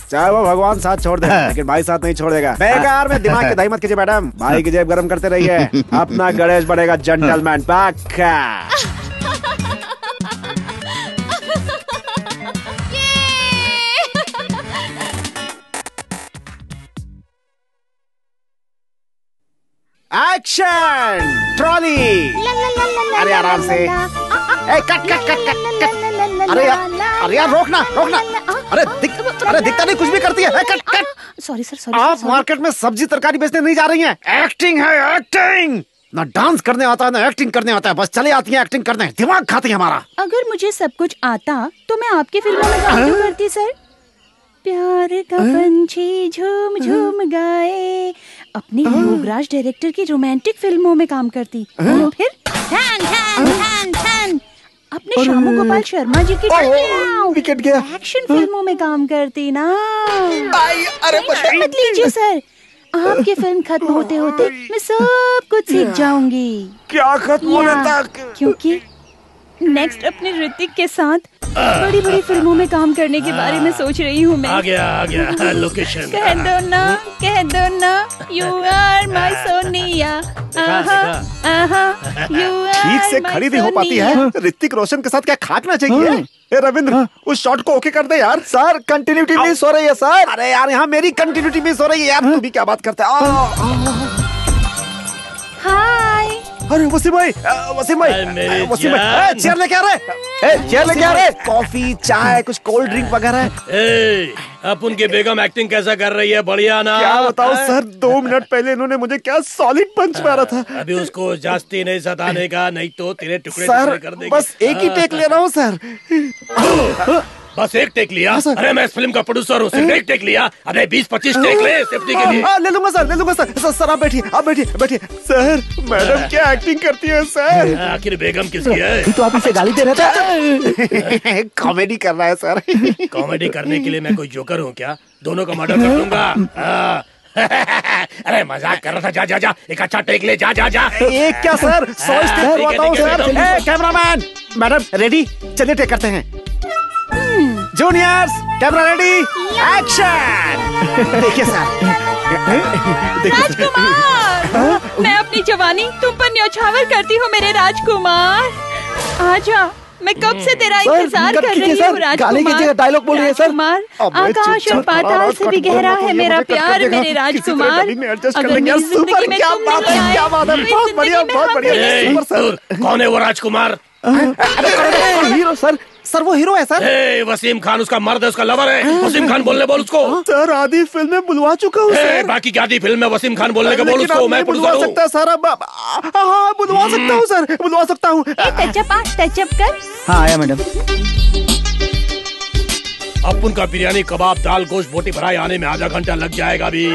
चाहे वो भगवान साथ छोड़ दे, लेकिन भाई साथ नहीं छोड़ेगा। बेकार में दिमाग की दही मत कीजिए मैडम, भाई की जेब गर्म करते रहिए। अपना गणेश बनेगा जेंटलमैन पक्का। Action trolley. अरे आराम से। Cut cut cut cut. अरे यार रोकना रोकना। अरे दिखता नहीं, कुछ भी करती है। Cut cut. Sorry sir, sorry. आप मार्केट में सब्जी तरकारी बेचने नहीं जा रही हैं। एक्टिंग है, एक्टिंग। ना डांस करने आता है ना एक्टिंग करने आता है, बस चले आती हैं एक्टिंग करने, दिमाग खाती है हमारा। अगर मुझे सब कुछ आता तो मैं आपकी फिल्मों में काम क्यों करती सर? प्यार का पंछी झूम झूम गाए, अपनी योगराज डायरेक्टर की रोमांटिक फिल्मों में काम करती। फिर ठन ठन ठन ठन अपने श्यामू गोपाल शर्मा जी की विकेट गया। एक्शन फिल्मों में काम करती ना। अरे टेंशन मत लीजिए सर, आपकी फिल्म खत्म होते होते मैं सब कुछ सीख जाऊंगी। क्या खत्म होने तक? क्योंकि नेक्स्ट अपने ऋतिक के साथ बड़ी बड़ी फिल्मों में काम करने के बारे में सोच रही हूँ मैं। आ गया लोकेशन। कह दो ना यू आर माय सोनिया। ठीक से खड़ी नहीं हो पाती है। ऋतिक रोशन के साथ क्या खाकना चाहिए? ए रविंद्र, उस शॉट को ओके कर दे यार। सर कंटिन्यूटी मिस हो रही है सर। अरे यार, यहाँ मेरी कंटिन्यूटी मिस हो रही है यार। तू भी क्या बात करता है? हाय। अरे वसीम भाई, वसीम भाई, चेयर लेके आ रहे। चेयर लेके आ रहे। कॉफी, चाय, कुछ कोल्ड ड्रिंक वगैरह। अब उनकी बेगम एक्टिंग कैसा कर रही है? बढ़िया ना? क्या बताओ सर, 2 मिनट पहले इन्होंने मुझे क्या सॉलिड पंच मारा था। अभी उसको जास्ती नहीं सताने का, नहीं तो तेरे टुकड़े सर कर देगी। बस एक ही टेक ले रहा हूँ सर। बस एक टेक लिया? अरे मैं इस फिल्म का प्रोड्यूसर हूँ, सिर्फ एक टेक लिया। अरे 20-25 टेक ले सेफ्टी के लिए। ले लूंगा सर, ले लूंगा सर। सर आप बैठिए। सर मैडम क्या एक्टिंग करती है सर। आखिर बेगम किसकी है? तो आप इसे गाली दे रहे थे। कॉमेडी कर रहा है सर। कॉमेडी करने के लिए मैं कोई जोकर हूँ क्या? दोनों का मर्डर कर दूंगा। अरे मजाक कर रहा था। जा एक अच्छा टेक ले। जा एक क्या सर, 100 टेक करवाता हूँ सर। कैमरामैन, मैडम रेडी, चलिए टेक करते हैं। Juniors, camera ready, action. देखिए सर। राजकुमार, मैं अपनी जवानी तुम पर न्यौछावर करती हूँ मेरे राजकुमार। आजा, मैं कब से तेरा इंतजार कर रही हूँ राजकुमार। डायलॉग बोल रही है सर। राजकुमार, आकाश और पाताल से भी गहरा है मेरा प्यार मेरे राजकुमार। अगर मेरी जिंदगी में तुम नहीं आए, बहुत बढ़िया, बहुत बढ़िया। कौन है वो राजकुमार? हीरो सर, वो हीरो है सर। वसीम खान उसका मर्द है, उसका लवर है। वसीम खान बोलने बोल उसको। सर आधी फिल्म में बुलवा चुका हूँ सर। बाकी क्या आधी फिल्म में वसीम खान बोलने का बोल उसको। मैं बुलवा सकता है सर। हाँ बुलवा सकता हूँ सर, बुलवा सकता हूँ। टचअप कर। हाँ आया मैडम। अब उनका बिरयानी, कबाब, दाल, गोश्त, बोटी भराई आने में आधा घंटा लग जाएगा अभी।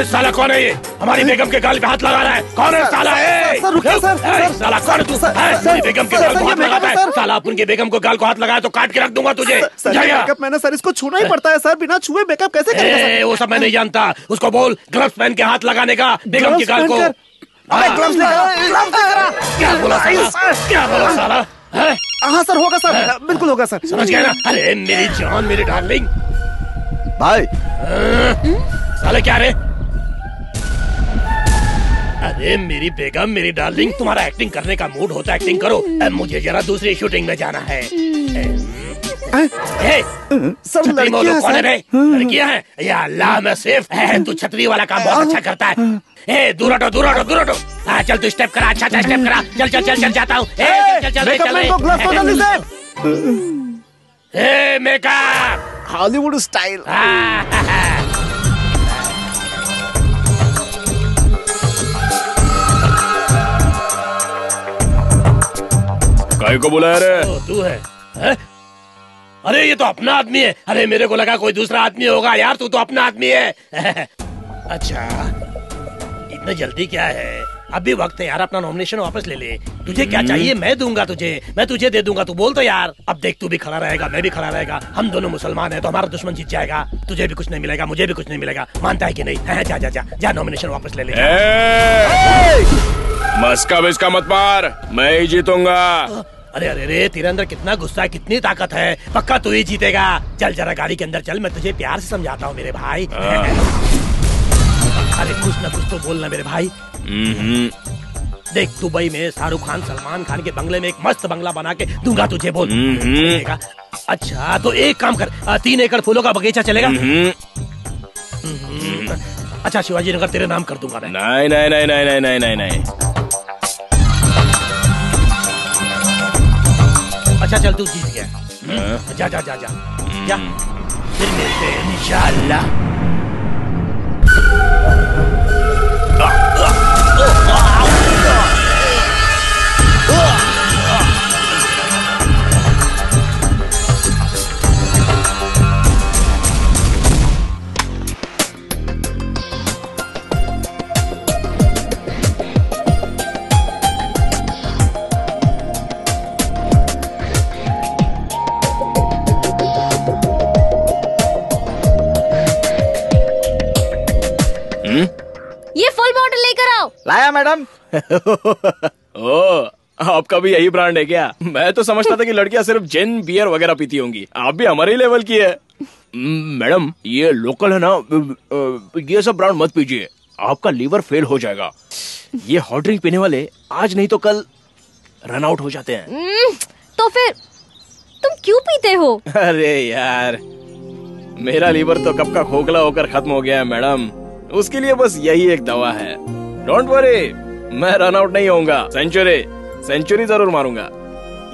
साला कौन है ये? हमारी बेगम के गाल पे हाथ लगा रहा है। कौन है साला? सर रुकिए सर। साला कौन है तू? मेरी बेगम के गाल को हाथ लगाता है। साला अपन की बेगम को गाल को हाथ लगाया तो काट के रख दूंगा तुझे। मेकअप मैंने सर, इसको छूना ही पड़ता है सर, बिना छुए मेकअप कैसे करेगा सर? वो सब मैं नहीं जानता। उसको बोल ग्लव्स पहन के हाथ लगाने का बेगम के गाल को। क्या बोला साला? हाँ सर, होगा सर, बिल्कुल होगा सर। समझ गया ना? अरे मेरी जान, मेरी डार्लिंग। भाई साले क्या रे? अरे मेरी बेगम, मेरी डार्लिंग, तुम्हारा एक्टिंग करने का मूड होता है एक्टिंग करो। मुझे जरा दूसरी शूटिंग में जाना है। सब लड़कियां कौन है रे? लड़कियां हैं? या अल्लाह मैं सेफ है। तू छतरी वाला काम बहुत अच्छा करता है। दूर हटो। चल तू स्टेप करा, अच्छा स्टेप करा। चल जाता हूँ। Makeup Hollywood style. काय को बुलाया रे? तू है? अरे ये तो अपना आदमी है। अरे मेरे को लगा कोई दूसरा आदमी होगा यार, तू तो अपना आदमी है। अच्छा इतना जल्दी क्या है, अभी वक्त है यार, अपना नॉमिनेशन वापस ले ले। तुझे क्या चाहिए मैं दूंगा तुझे, मैं तुझे दे दूंगा, तू बोल तो यार। अब देख तू भी खड़ा रहेगा, मैं भी खड़ा रहेगा, हम दोनों मुसलमान हैं तो हमारा दुश्मन जीत जाएगा। तुझे भी कुछ नहीं मिलेगा, मुझे भी कुछ नहीं मिलेगा, मानता है कि नहीं? है, जा जा जा जा नॉमिनेशन वापस ले ले। मस्का बिस्का मत मार, मैं ही जीतूंगा। अरे अरे अरे तेरे अंदर कितना गुस्सा है, कितनी ताकत है, पक्का तू ही जीतेगा। चल जरा गाड़ी के अंदर चल, मैं तुझे प्यार से समझाता हूँ मेरे भाई। अरे कुछ ना कुछ तो बोलना मेरे भाई। देख दुबई में शाहरुख खान सलमान खान के बंगले में एक मस्त बंगला बना के दूंगा तुझे, बोल। अच्छा तो एक काम कर, 3 एकड़ फूलों का बगीचा चलेगा? अच्छा शिवाजी नगर तेरे नाम कर दूंगा मैं। नहीं नहीं नहीं नहीं नहीं नहीं नहीं। अच्छा चल तू जीत गया, जा जा जा जा जा, फिर मिलते हैं इंशाअल्लाह। ये फुल बॉटल लेकर आओ। लाया मैडम। ओ, आपका भी यही ब्रांड है क्या? मैं तो समझता था कि लड़कियां सिर्फ जिन बियर वगैरह पीती होंगी, आप भी हमारे लेवल की है। मैडम ये लोकल है ना, ये सब ब्रांड मत पीजिए, आपका लीवर फेल हो जाएगा। ये हॉट ड्रिंक पीने वाले आज नहीं तो कल रन आउट हो जाते हैं। तो फिर तुम क्यों पीते हो? अरे यार मेरा लीवर तो कब का खोखला होकर खत्म हो गया है मैडम, उसके लिए बस यही एक दवा है। डोंट वरी, मैं रन आउट नहीं होऊंगा, सेंचुरी जरूर मारूंगा।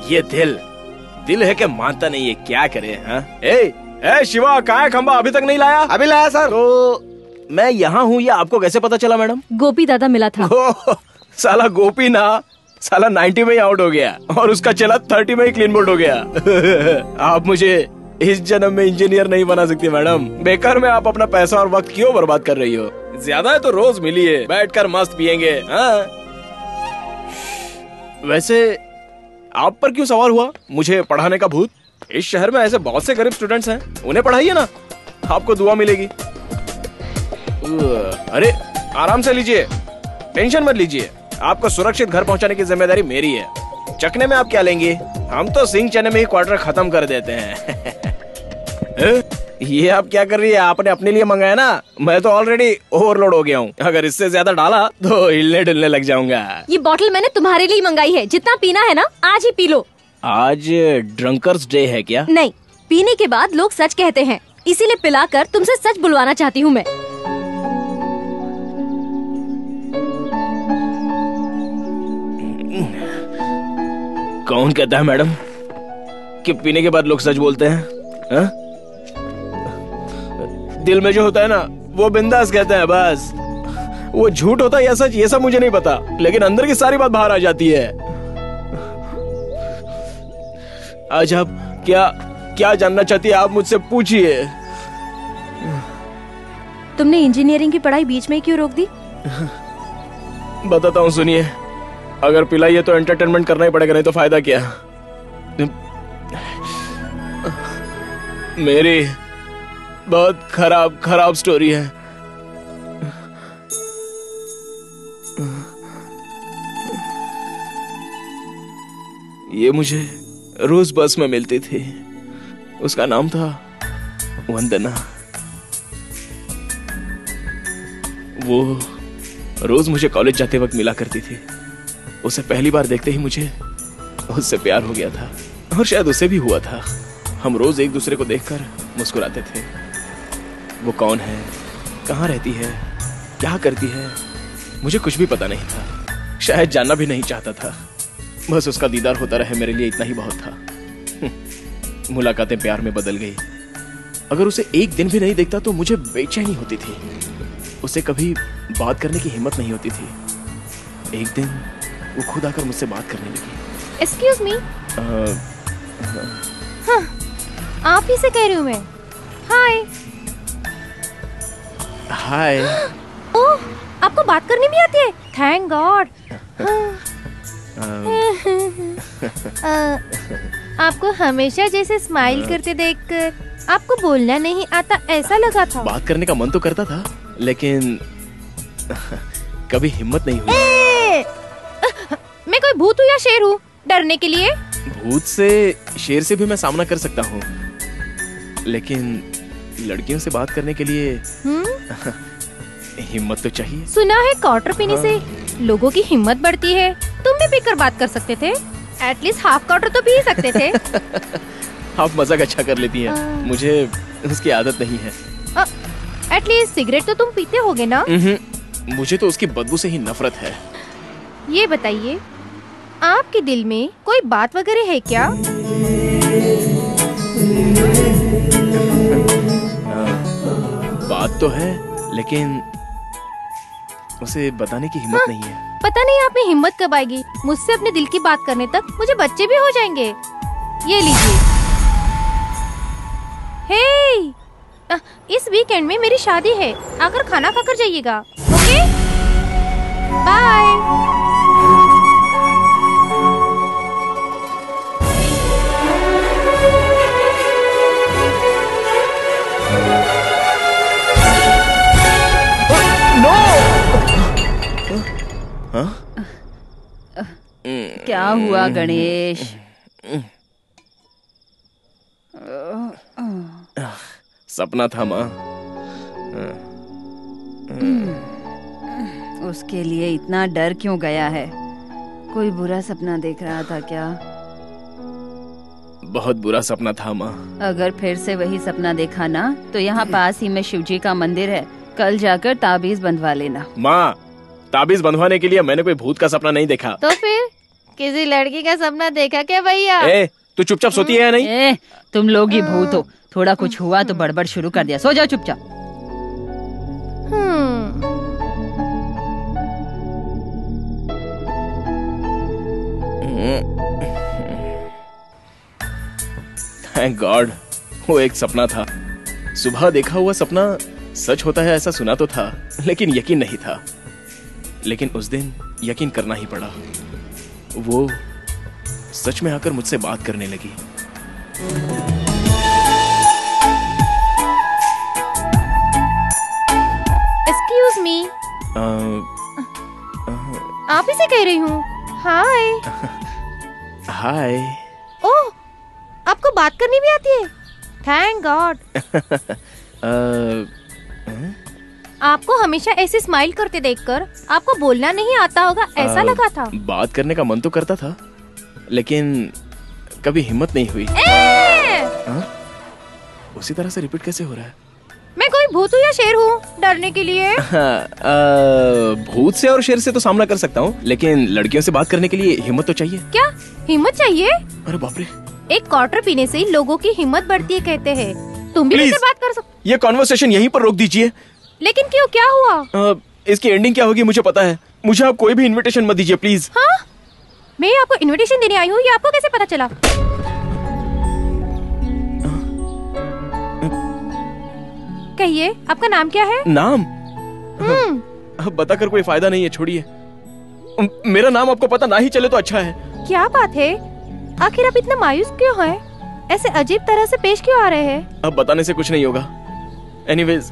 ये दिल है कि मानता नहीं है, क्या करे? हाँ? ए शिवा, कहाँ है खंबा? अभी तक नहीं लाया? अभी लाया सर। तो मैं यहाँ हूँ, ये आपको कैसे पता चला मैडम? गोपी दादा मिला था। साला गोपी ना, साला 90 में ही आउट हो गया और उसका चला 30 में ही क्लीन बोल्ड हो गया। आप मुझे इस जन्म में इंजीनियर नहीं बना सकती मैडम, बेकार में आप अपना पैसा और वक्त क्यों बर्बाद कर रही हो? ज्यादा है तो रोज मिलिए, बैठकर मस्त पियेंगे। हाँ? वैसे आप पर क्यों सवार हुआ मुझे पढ़ाने का भूत? इस शहर में ऐसे बहुत से गरीब स्टूडेंट्स हैं, उन्हें पढ़ाइए ना, आपको दुआ मिलेगी। अरे आराम से लीजिए, टेंशन मत लीजिए, आपको सुरक्षित घर पहुंचाने की जिम्मेदारी मेरी है। चखने में आप क्या लेंगे? हम तो सिंह चने में ही क्वार्टर खत्म कर देते हैं। ये आप क्या कर रही है? आपने अपने लिए मंगाया ना, मैं तो ऑलरेडी ओवरलोड हो गया हूँ, अगर इससे ज्यादा डाला तो हिलने डुलने लग जाऊंगा। ये बोतल मैंने तुम्हारे लिए मंगाई है, जितना पीना है ना आज ही पी लो। आज ड्रंकर्स डे है क्या? नहीं, पीने के बाद लोग सच कहते हैं, इसीलिए पिलाकर तुमसे सच बुलवाना चाहती हूँ मैं। कौन कहता है मैडम कि पीने के बाद लोग सच बोलते हैं? हा? दिल में जो होता है ना वो बिंदास कहते हैं बस। वो झूठ होता है या सच ये सब मुझे नहीं पता, लेकिन अंदर की सारी बात बाहर आ जाती है। आज आप क्या जानना चाहती है आप मुझसे पूछिए। तुमने इंजीनियरिंग की पढ़ाई बीच में क्यों रोक दी? बताता हूँ सुनिए, अगर पिलाइए तो एंटरटेनमेंट करना ही पड़ेगा, नहीं तो फायदा क्या? मेरी बहुत खराब स्टोरी है। ये मुझे रोज बस में मिलती थी, उसका नाम था वंदना। वो रोज मुझे कॉलेज जाते वक्त मिला करती थी। उसे पहली बार देखते ही मुझे उससे प्यार हो गया था, और शायद उसे भी हुआ था। हम रोज एक दूसरे को देखकर मुस्कुराते थे। वो कौन है, कहाँ रहती है, क्या करती है, मुझे कुछ भी पता नहीं था, शायद जानना भी नहीं चाहता था। बस उसका दीदार होता रहे मेरे लिए इतना ही बहुत था। मुलाकातें प्यार में बदल गई। अगर उसे एक दिन भी नहीं देखता तो मुझे बेचैनी होती थी। उसे कभी बात करने की हिम्मत नहीं होती थी। एक दिन वो खुद आकर मुझसे बात करने लगी। एक्सक्यूज मी, हाँ, आप ही से कह रही हूँ मैं। हाय। हाय। ओह, आपको बात करनी भी आती है? Thank God. आपको हमेशा जैसे स्माइल करते देखकर आपको बोलना नहीं आता ऐसा लगा था। बात करने का मन तो करता था, लेकिन कभी हिम्मत नहीं हुई। मैं कोई भूत हूँ या शेर हूँ डरने के लिए? भूत से, शेर से भी मैं सामना कर सकता हूँ, लेकिन लड़कियों से बात करने के लिए हिम्मत तो चाहिए। सुना है क्वार्टर पीने से लोगों की हिम्मत बढ़ती है। तुम भी पीकर बात कर सकते थे। एटलीस्ट हाफ क्वार्टर तो पी ही सकते थे। आप मजाक अच्छा कर लेती हैं। मुझे उसकी आदत नहीं है। एटलीस्ट सिगरेट तो तुम पीते होगे ना? मुझे तो उसकी बदबू से ही नफरत है। ये बताइए, आपके दिल में कोई बात वगैरह है क्या? बात तो है, लेकिन उसे बताने की हिम्मत नहीं है। पता नहीं आप में हिम्मत कब आएगी मुझसे अपने दिल की बात करने तक। मुझे बच्चे भी हो जाएंगे। ये लीजिए। हे, इस वीकेंड में मेरी शादी है, आकर खाना खाकर जाइएगा। Okay, bye. क्या हुआ गणेश? सपना था माँ। उसके लिए इतना डर क्यों गया है? कोई बुरा सपना देख रहा था क्या? बहुत बुरा सपना था माँ। अगर फिर से वही सपना देखा ना तो यहाँ पास ही में शिवजी का मंदिर है, कल जाकर ताबीज बंधवा लेना। माँ, ताबीज बंधवाने के लिए मैंने कोई भूत का सपना नहीं देखा। तो फिर किसी लड़की का सपना देखा क्या भैया? तू चुपचाप सोती है या नहीं? तुम लोग ही भूत हो। थोड़ा कुछ हुआ तो बड़बड़ शुरू कर दिया। सो जाओ चुपचाप। थैंक गॉड, वो एक सपना था। सुबह देखा हुआ सपना सच होता है ऐसा सुना तो था, लेकिन यकीन नहीं था। लेकिन उस दिन यकीन करना ही पड़ा। वो सच में आकर मुझसे बात करने लगी। Excuse me. आप ही से कह रही हूँ। हाय। हाय। ओह, आपको बात करनी भी आती है? Thank God. आपको हमेशा ऐसे स्माइल करते देखकर आपको बोलना नहीं आता होगा ऐसा लगा था। बात करने का मन तो करता था, लेकिन कभी हिम्मत नहीं हुई। उसी तरह से रिपीट कैसे हो रहा है? मैं कोई भूत हूँ या शेर हूँ डरने के लिए? भूत से और शेर से तो सामना कर सकता हूँ, लेकिन लड़कियों से बात करने के लिए हिम्मत तो चाहिए। क्या हिम्मत चाहिए? अरे बाप रे। एक क्वार्टर पीने से लोगों की हिम्मत बढ़ती है कहते हैं। तुम भी मुझसे बात कर सकते। ये कॉन्वर्सेशन यहीं पर रोक दीजिए। लेकिन क्यों, क्या हुआ? इसकी एंडिंग क्या होगी मुझे पता है। मुझे आप कोई भी इनविटेशन मत दीजिए प्लीज। हाँ, मैं आपको इनविटेशन देने आई हूँ, ये आपको कैसे पता चला? कहिए, आपका नाम क्या है? नाम? बताकर कोई फायदा नहीं है, छोड़िए। मेरा नाम आपको पता ना ही चले तो अच्छा है। क्या बात है, आखिर आप इतना मायूस क्यों हैं? ऐसे अजीब तरह से पेश क्यों आ रहे हैं? अब बताने से कुछ नहीं होगा। Anyways,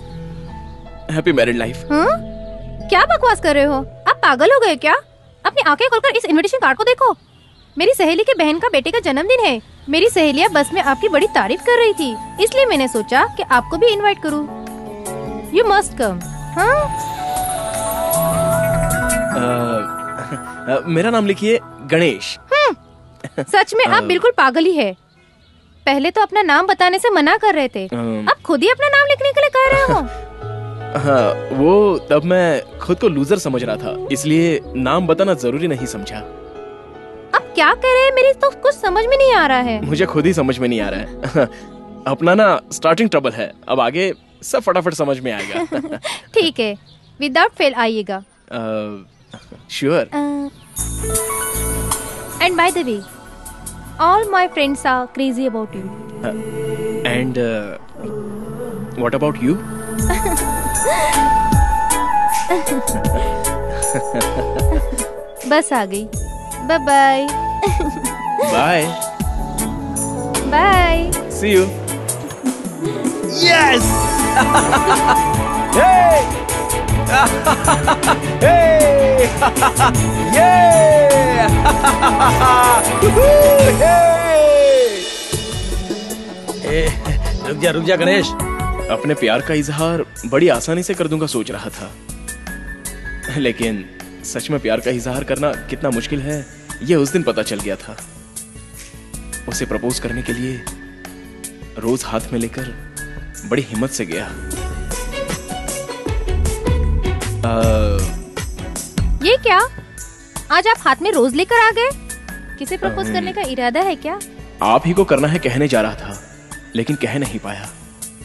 happy married life. क्या बकवास कर रहे हो? आप पागल हो गए क्या? अपनी आंखें खोलकर इस इनविटेशन कार्ड को देखो। मेरी सहेली के बहन का बेटे का जन्मदिन है। मेरी सहेलियां बस में आपकी बड़ी तारीफ कर रही थी, इसलिए मैंने सोचा कि आपको भी इनवाइट करूं। You must come. मेरा नाम लिखिए गणेश। सच में आप बिल्कुल पागल ही है। पहले तो अपना नाम बताने से मना कर रहे थे, अब खुद ही अपना नाम लिखने के लिए कह रहे हो। हाँ, वो तब मैं खुद को लूजर समझ रहा था, इसलिए नाम बताना जरूरी नहीं समझा। अब क्या कह रहे हैं, मेरी तो कुछ समझ में नहीं आ रहा है। मुझे खुद ही समझ में नहीं आ रहा है। अपना ना स्टार्टिंग ट्रबल है, अब आगे सब फटाफट समझ में आएगा। ठीक है, विदाउट फेल आइएगा। Sure. And by the way, All my friends are crazy about you. And what about you? बस आ गई. Bye bye. Bye. Bye. See you. Yes! Hey! Hey! Yeah! रुक जा गणेश। अपने प्यार का इजहार बड़ी आसानी से कर दूंगा सोच रहा था, लेकिन सच में प्यार का इजहार करना कितना मुश्किल है ये उस दिन पता चल गया था। उसे प्रपोज करने के लिए रोज हाथ में लेकर बड़ी हिम्मत से गया। ये क्या? आज आप हाथ में रोज लेकर आ गए? किसे प्रपोज करने का इरादा है क्या? आप ही को करना है कहने जा रहा था, लेकिन कह नहीं पाया।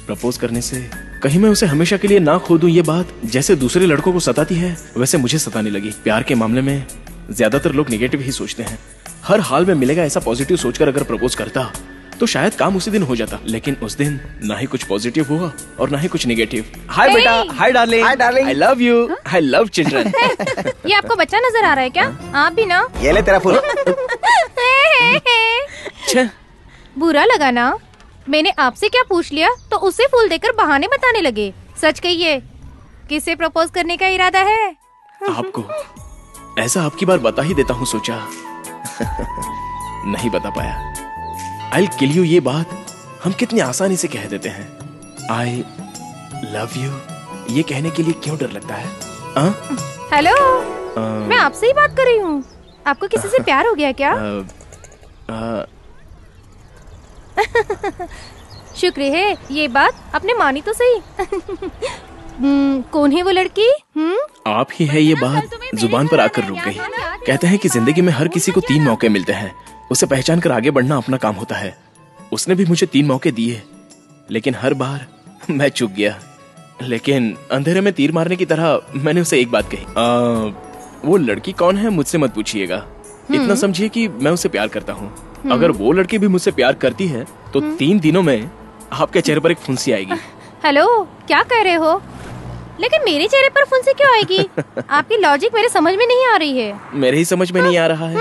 प्रपोज करने से कहीं मैं उसे हमेशा के लिए ना खो दूं, ये बात जैसे दूसरे लड़कों को सताती है वैसे मुझे सताने लगी। प्यार के मामले में ज्यादातर लोग निगेटिव ही सोचते हैं। हर हाल में मिलेगा ऐसा पॉजिटिव सोचकर अगर प्रपोज करता तो शायद काम उसी दिन हो जाता, लेकिन उस दिन ना ही कुछ पॉजिटिव हुआ और ना ही कुछ निगेटिव। हाय बेटा, hi darling, hi darling, I love you, I love children. ये आपको बच्चा नजर आ रहा है क्या? आप भी ना। ये ले तेरा फूल। बुरा लगा ना? मैंने आपसे क्या पूछ लिया तो उसे फूल देकर बहाने बताने लगे। सच कहिए, किसे प्रपोज करने का इरादा है? आपको। ऐसा आपकी बार बता ही देता हूँ सोचा। नहीं बता पाया। I'll kill you ये बात हम कितनी आसानी से कह देते हैं। I love you ये कहने के लिए क्यों डर लगता है? हेलो, मैं आपसे ही बात कर रही हूँ। आपको किसी से प्यार हो गया क्या? शुक्र है ये बात आपने मानी तो सही। कौन है वो लड़की? आप ही है ये बात जुबान पर आकर रुक गई। कहते हैं कि जिंदगी में हर किसी को 3 मौके मिलते हैं, उसे पहचान कर आगे बढ़ना अपना काम होता है। उसने भी मुझे 3 मौके दिए, लेकिन हर बार मैं चूक गया। लेकिन अंधेरे में तीर मारने की तरह मैंने उसे एक बात कही, वो लड़की कौन है मुझसे मत पूछिएगा, इतना समझिए कि मैं उसे प्यार करता हूँ। अगर वो लड़की भी मुझसे प्यार करती है तो 3 दिनों में आपके चेहरे पर एक फुंसी आएगी। हेलो, क्या कह रहे हो? लेकिन मेरे चेहरे पर फुंसी क्यों आएगी? आपकी लॉजिक मेरे समझ में नहीं आ रही है। मेरे ही समझ में नहीं आ रहा है।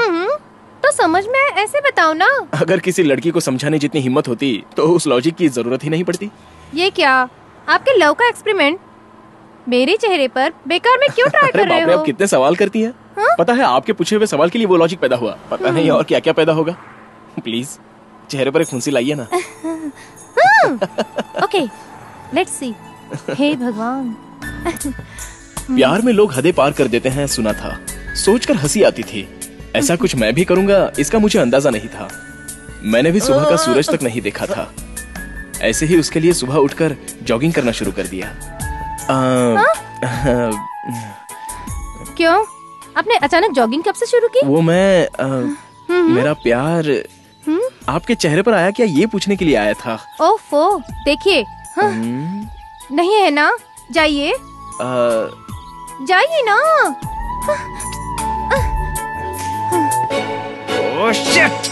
तो समझ में ऐसे बताओ ना। अगर किसी लड़की को समझाने जितनी हिम्मत होती तो उस लॉजिक की जरूरत ही नहीं पड़ती। ये क्या आपके लव का एक्सपेरिमेंट मेरे चेहरे पर बेकार में क्यों ट्राई कर रहे हो? आप कितने सवाल करती हैं? पता है आपके पूछे हुए सवाल के लिए वो लॉजिक पैदा हुआ, पता नहीं और क्या क्या पैदा होगा। प्लीज चेहरे पर एक फुंसी लाइए ना। Okay, let's see. हे भगवान। प्यार में लोग हदें पार कर देते हैं सुना था, सोचकर हंसी आती थी। ऐसा कुछ मैं भी करूंगा इसका मुझे अंदाजा नहीं था। मैंने भी सुबह का सूरज तक नहीं देखा था। ऐसे ही उसके लिए सुबह उठकर जॉगिंग करना शुरू कर दिया। क्यों? आपने अचानक जॉगिंग कब से शुरू की? वो मैं मेरा प्यार आपके चेहरे पर आया क्या ये पूछने के लिए आया था। ओफो, देखिए। नहीं है ना? जाइए जाइए ना। Oh shit!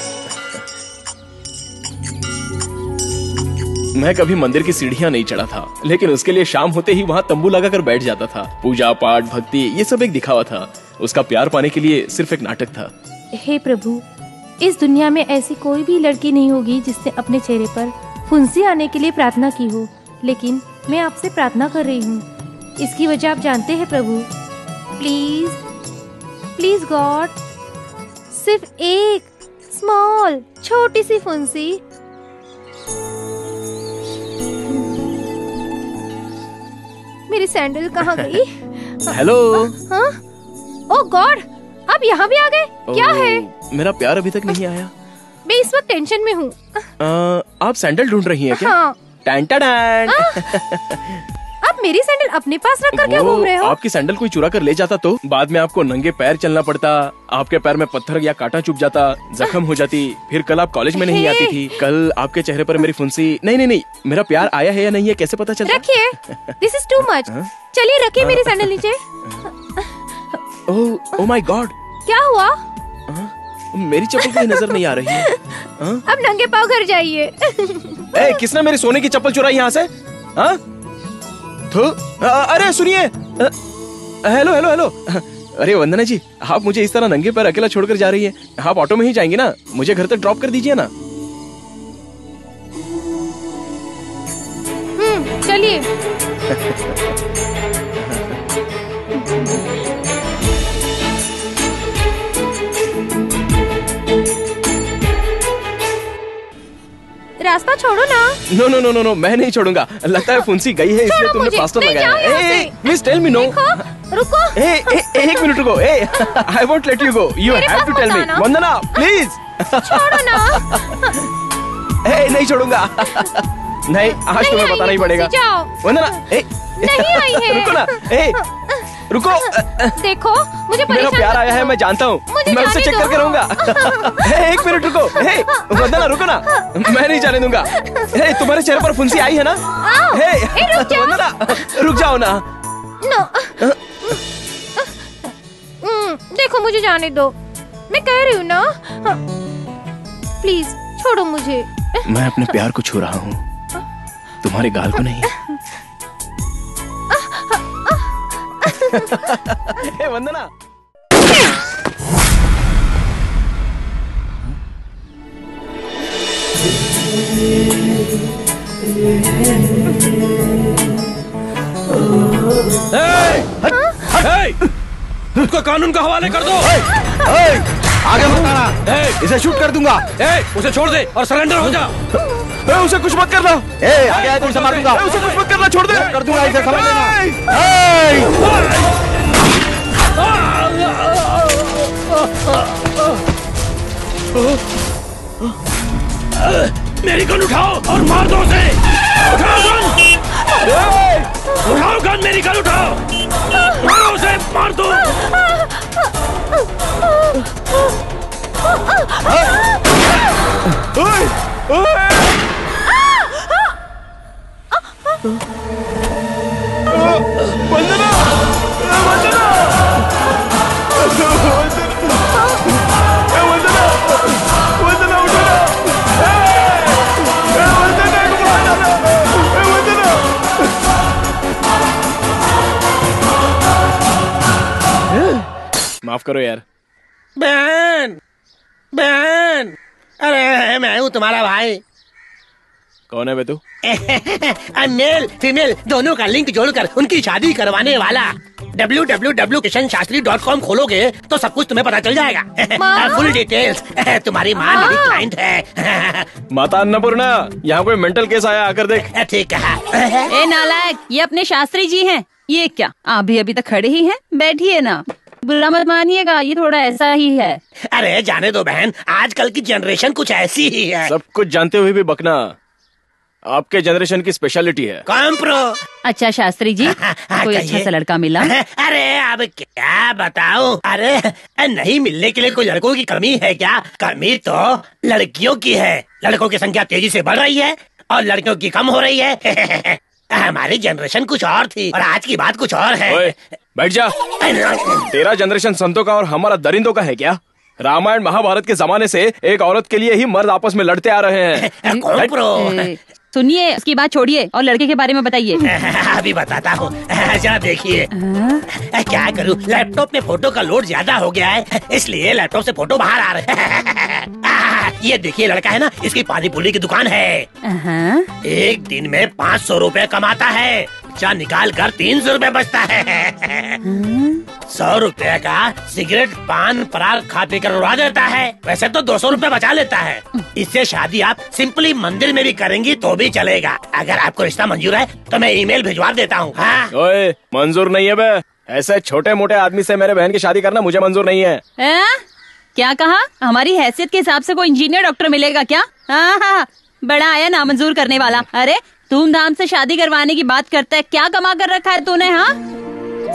मैं कभी मंदिर की सीढ़ियां नहीं चढ़ा था, लेकिन उसके लिए शाम होते ही वहाँ तंबू लगाकर बैठ जाता था। पूजा पाठ भक्ति ये सब एक दिखावा था, उसका प्यार पाने के लिए सिर्फ एक नाटक था। हे प्रभु, इस दुनिया में ऐसी कोई भी लड़की नहीं होगी जिसने अपने चेहरे पर फुंसी आने के लिए प्रार्थना की हो, लेकिन मैं आपसे प्रार्थना कर रही हूँ। इसकी वजह आप जानते हैं प्रभु। प्लीज प्लीज गॉड, सिर्फ एक स्मॉल छोटी सी फुंसी। मेरी सैंडल कहाँ गई? हेलो। हाँ? ओह गॉड, आप यहाँ भी आ गए? क्या है? मेरा प्यार अभी तक नहीं आया। मैं इस वक्त टेंशन में हूँ। आप सैंडल ढूंढ रही हैं क्या? हाँ। आप मेरी सैंडल अपने पास रखकर क्या घूम रहे हो? आपकी सैंडल कोई चुरा कर ले जाता तो बाद में आपको नंगे पैर चलना पड़ता, आपके पैर में पत्थर या कांटा चुभ जाता, जख्म हो जाती, फिर कल आप कॉलेज में नहीं आती थी। कल आपके चेहरे पर मेरी फुंसी। नहीं, मेरा प्यार आया है या नहीं है कैसे पता चलता? रखिए, दिस इज टू मच। चलिए रखिए मेरी सैंडल नीचे। ओह माय गॉड, क्या हुआ? मेरी चप्पल कोई नजर नहीं आ रही है। अब नंगे पाँव घर जाइए। ए, किसने मेरी सोने की चप्पल चुराई यहाँ से? हाँ? अरे सुनिए, हेलो हेलो हेलो। अरे वंदना जी, आप मुझे इस तरह नंगे पैर अकेला छोड़कर जा रही है। आप ऑटो में ही जाएंगी ना? मुझे घर तक ड्रॉप कर दीजिए ना। चलिए। रास्ता छोड़ो ना। No no no no no, मैं नहीं छोड़ूंगा। लगता है फुंसी गई है इसलिए तुमने प्लास्टर लगाया है। Please tell me no. रुको। एक मिनट रुको। I won't let you go. You have to tell me. Vandana please छोड़ो ना। नहीं छोड़ूंगा। नहीं, आज तुम्हें बताना ही पड़ेगा। वंदना नहीं आई है। रुको ना। रुको। देखो मुझे मेरा प्यार आया है, मैं जानता हूँ। मैं उसे चेक करके रहूंगा। एक मिनट रुको। वंदना रुको ना, मैं नहीं जाने दूंगा। तुम्हारे चेहरे पर फुंसी आई है ना? वंदना रुक जाओ ना। देखो मुझे जाने दो, मैं कह रही हूँ ना। प्लीज छोड़ो मुझे। मैं अपने प्यार को छू रहा हूँ, तुम्हारे गाल को नहीं। वंदना। उसको कानून का हवाले कर दो। आगे मत आना, इसे शूट कर दूंगा। उसे छोड़ दे और सरेंडर हो जा। उसे कुछ मत करना। आगे आए तो उसे मार दूंगा। उसे कुछ मत करना, छोड़ दे। कर दूंगा, इसे समझ लेना। मेरी गन उठाओ और मार दो उसे। उठाओ गन, उठाओ गन, मेरी गन उठाओ, मारो उसे, मार दो। वंदना, वंदना, वंदना उठो ना। वंदना को मार डाला। वंदना। माफ करो यार। बहन, बहन, अरे मैं हूँ तुम्हारा भाई। कौन है बे तू? मेल फीमेल दोनों का लिंक जोड़कर उनकी शादी करवाने वाला। www.kishanshastri.com खोलोगे तो सब कुछ तुम्हें पता चल जाएगा। Full details. तुम्हारी माँ मेरी क्लाइंट है। माता अन्नपूर्णा, यहाँ कोई मेंटल केस आया, आकर देख। ठीक है। ए नालायक, ये अपने शास्त्री जी हैं। ये क्या, आप भी अभी तक खड़े ही हैं? बैठिए ना, बुरा मत मानिएगा, ये थोड़ा ऐसा ही है। अरे जाने दो बहन, आजकल की जनरेशन कुछ ऐसी ही है। सब कुछ जानते हुए भी बकना आपके जनरेशन की स्पेशलिटी है। कॉम्प्रो। अच्छा शास्त्री जी, कोई अच्छा सा लड़का मिला? अरे अब क्या बताऊं। अरे नहीं मिलने के लिए कोई लड़कों की कमी है क्या? कमी तो लड़कियों की है। लड़कों की संख्या तेजी से बढ़ रही है और लड़कियों की कम हो रही है। हमारी जनरेशन कुछ और थी और आज की बात कुछ और है। ओए, बैठ जा। तेरा जनरेशन संतों का और हमारा दरिंदों का है क्या? रामायण महाभारत के जमाने से एक औरत के लिए ही मर्द आपस में लड़ते आ रहे हैं। कॉम्प्रो। सुनिए, उसकी बात छोड़िए और लड़के के बारे में बताइए। अभी बताता हूँ, जरा देखिए। क्या करूँ, लैपटॉप में फोटो का लोड ज्यादा हो गया है, इसलिए लैपटॉप से फोटो बाहर आ रहे हैं। ये देखिए लड़का है ना, इसकी पानी पूरी की दुकान है। एक दिन में 500 रुपए कमाता है। चार निकाल कर 300 रुपए बचता है। 100 रुपए का सिगरेट पान परार खा पी कर उड़ा देता है। वैसे तो 200 रुपए बचा लेता है। इससे शादी आप सिंपली मंदिर में भी करेंगी तो भी चलेगा। अगर आपको रिश्ता मंजूर है तो मैं ईमेल भिजवा देता हूँ। हाँ? ओए, मंजूर नहीं है बे। ऐसे छोटे मोटे आदमी से मेरे बहन की शादी करना मुझे मंजूर नहीं है। क्या कहा? हमारी हैसियत के हिसाब से कोई इंजीनियर डॉक्टर मिलेगा क्या? हाँ, बड़ा आया ना मंजूर करने वाला। अरे धूमधाम से शादी करवाने की बात करता है, क्या कमा कर रखा है तूने? हाँ,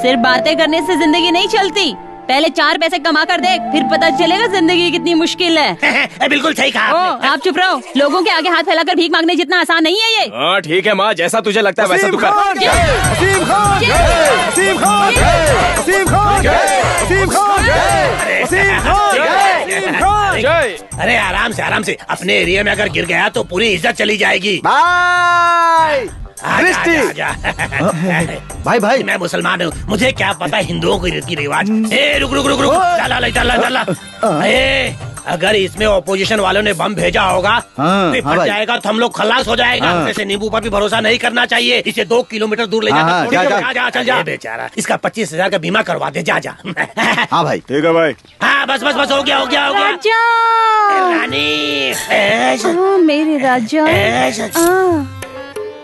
सिर्फ बातें करने से जिंदगी नहीं चलती। पहले 4 पैसे कमा कर देख, फिर पता चलेगा जिंदगी कितनी मुश्किल है। बिल्कुल सही कहा आपने। आप चुप रहो। लोगों के आगे हाथ फैलाकर भीख मांगने जितना आसान नहीं है ये। हाँ ठीक है माँ, जैसा तुझे लगता है वैसा तू कर। वसीम खान, वसीम खान, वसीम खान, वसीम खान, वसीम खान, जय। अरे आराम से अपने एरिया में अगर गिर गया तो पूरी इज्जत चली जाएगी। भाई आजा। भाई भाई मैं मुसलमान हूँ, मुझे क्या पता हिंदुओं को रीति रिवाज। रुक चला। अगर इसमें ऑपोजिशन वालों ने बम भेजा होगा तो फट जाएगा तो हम लोग खलास हो जाएगा। जैसे नींबू पर भी भरोसा नहीं करना चाहिए। इसे 2 किलोमीटर दूर ले जाकर चल जा बेचारा। इसका 25,000 का बीमा करवा दे। जा। हाँ भाई ठीक है भाई। हाँ बस हो गया। राजा रानी मेरे राजा,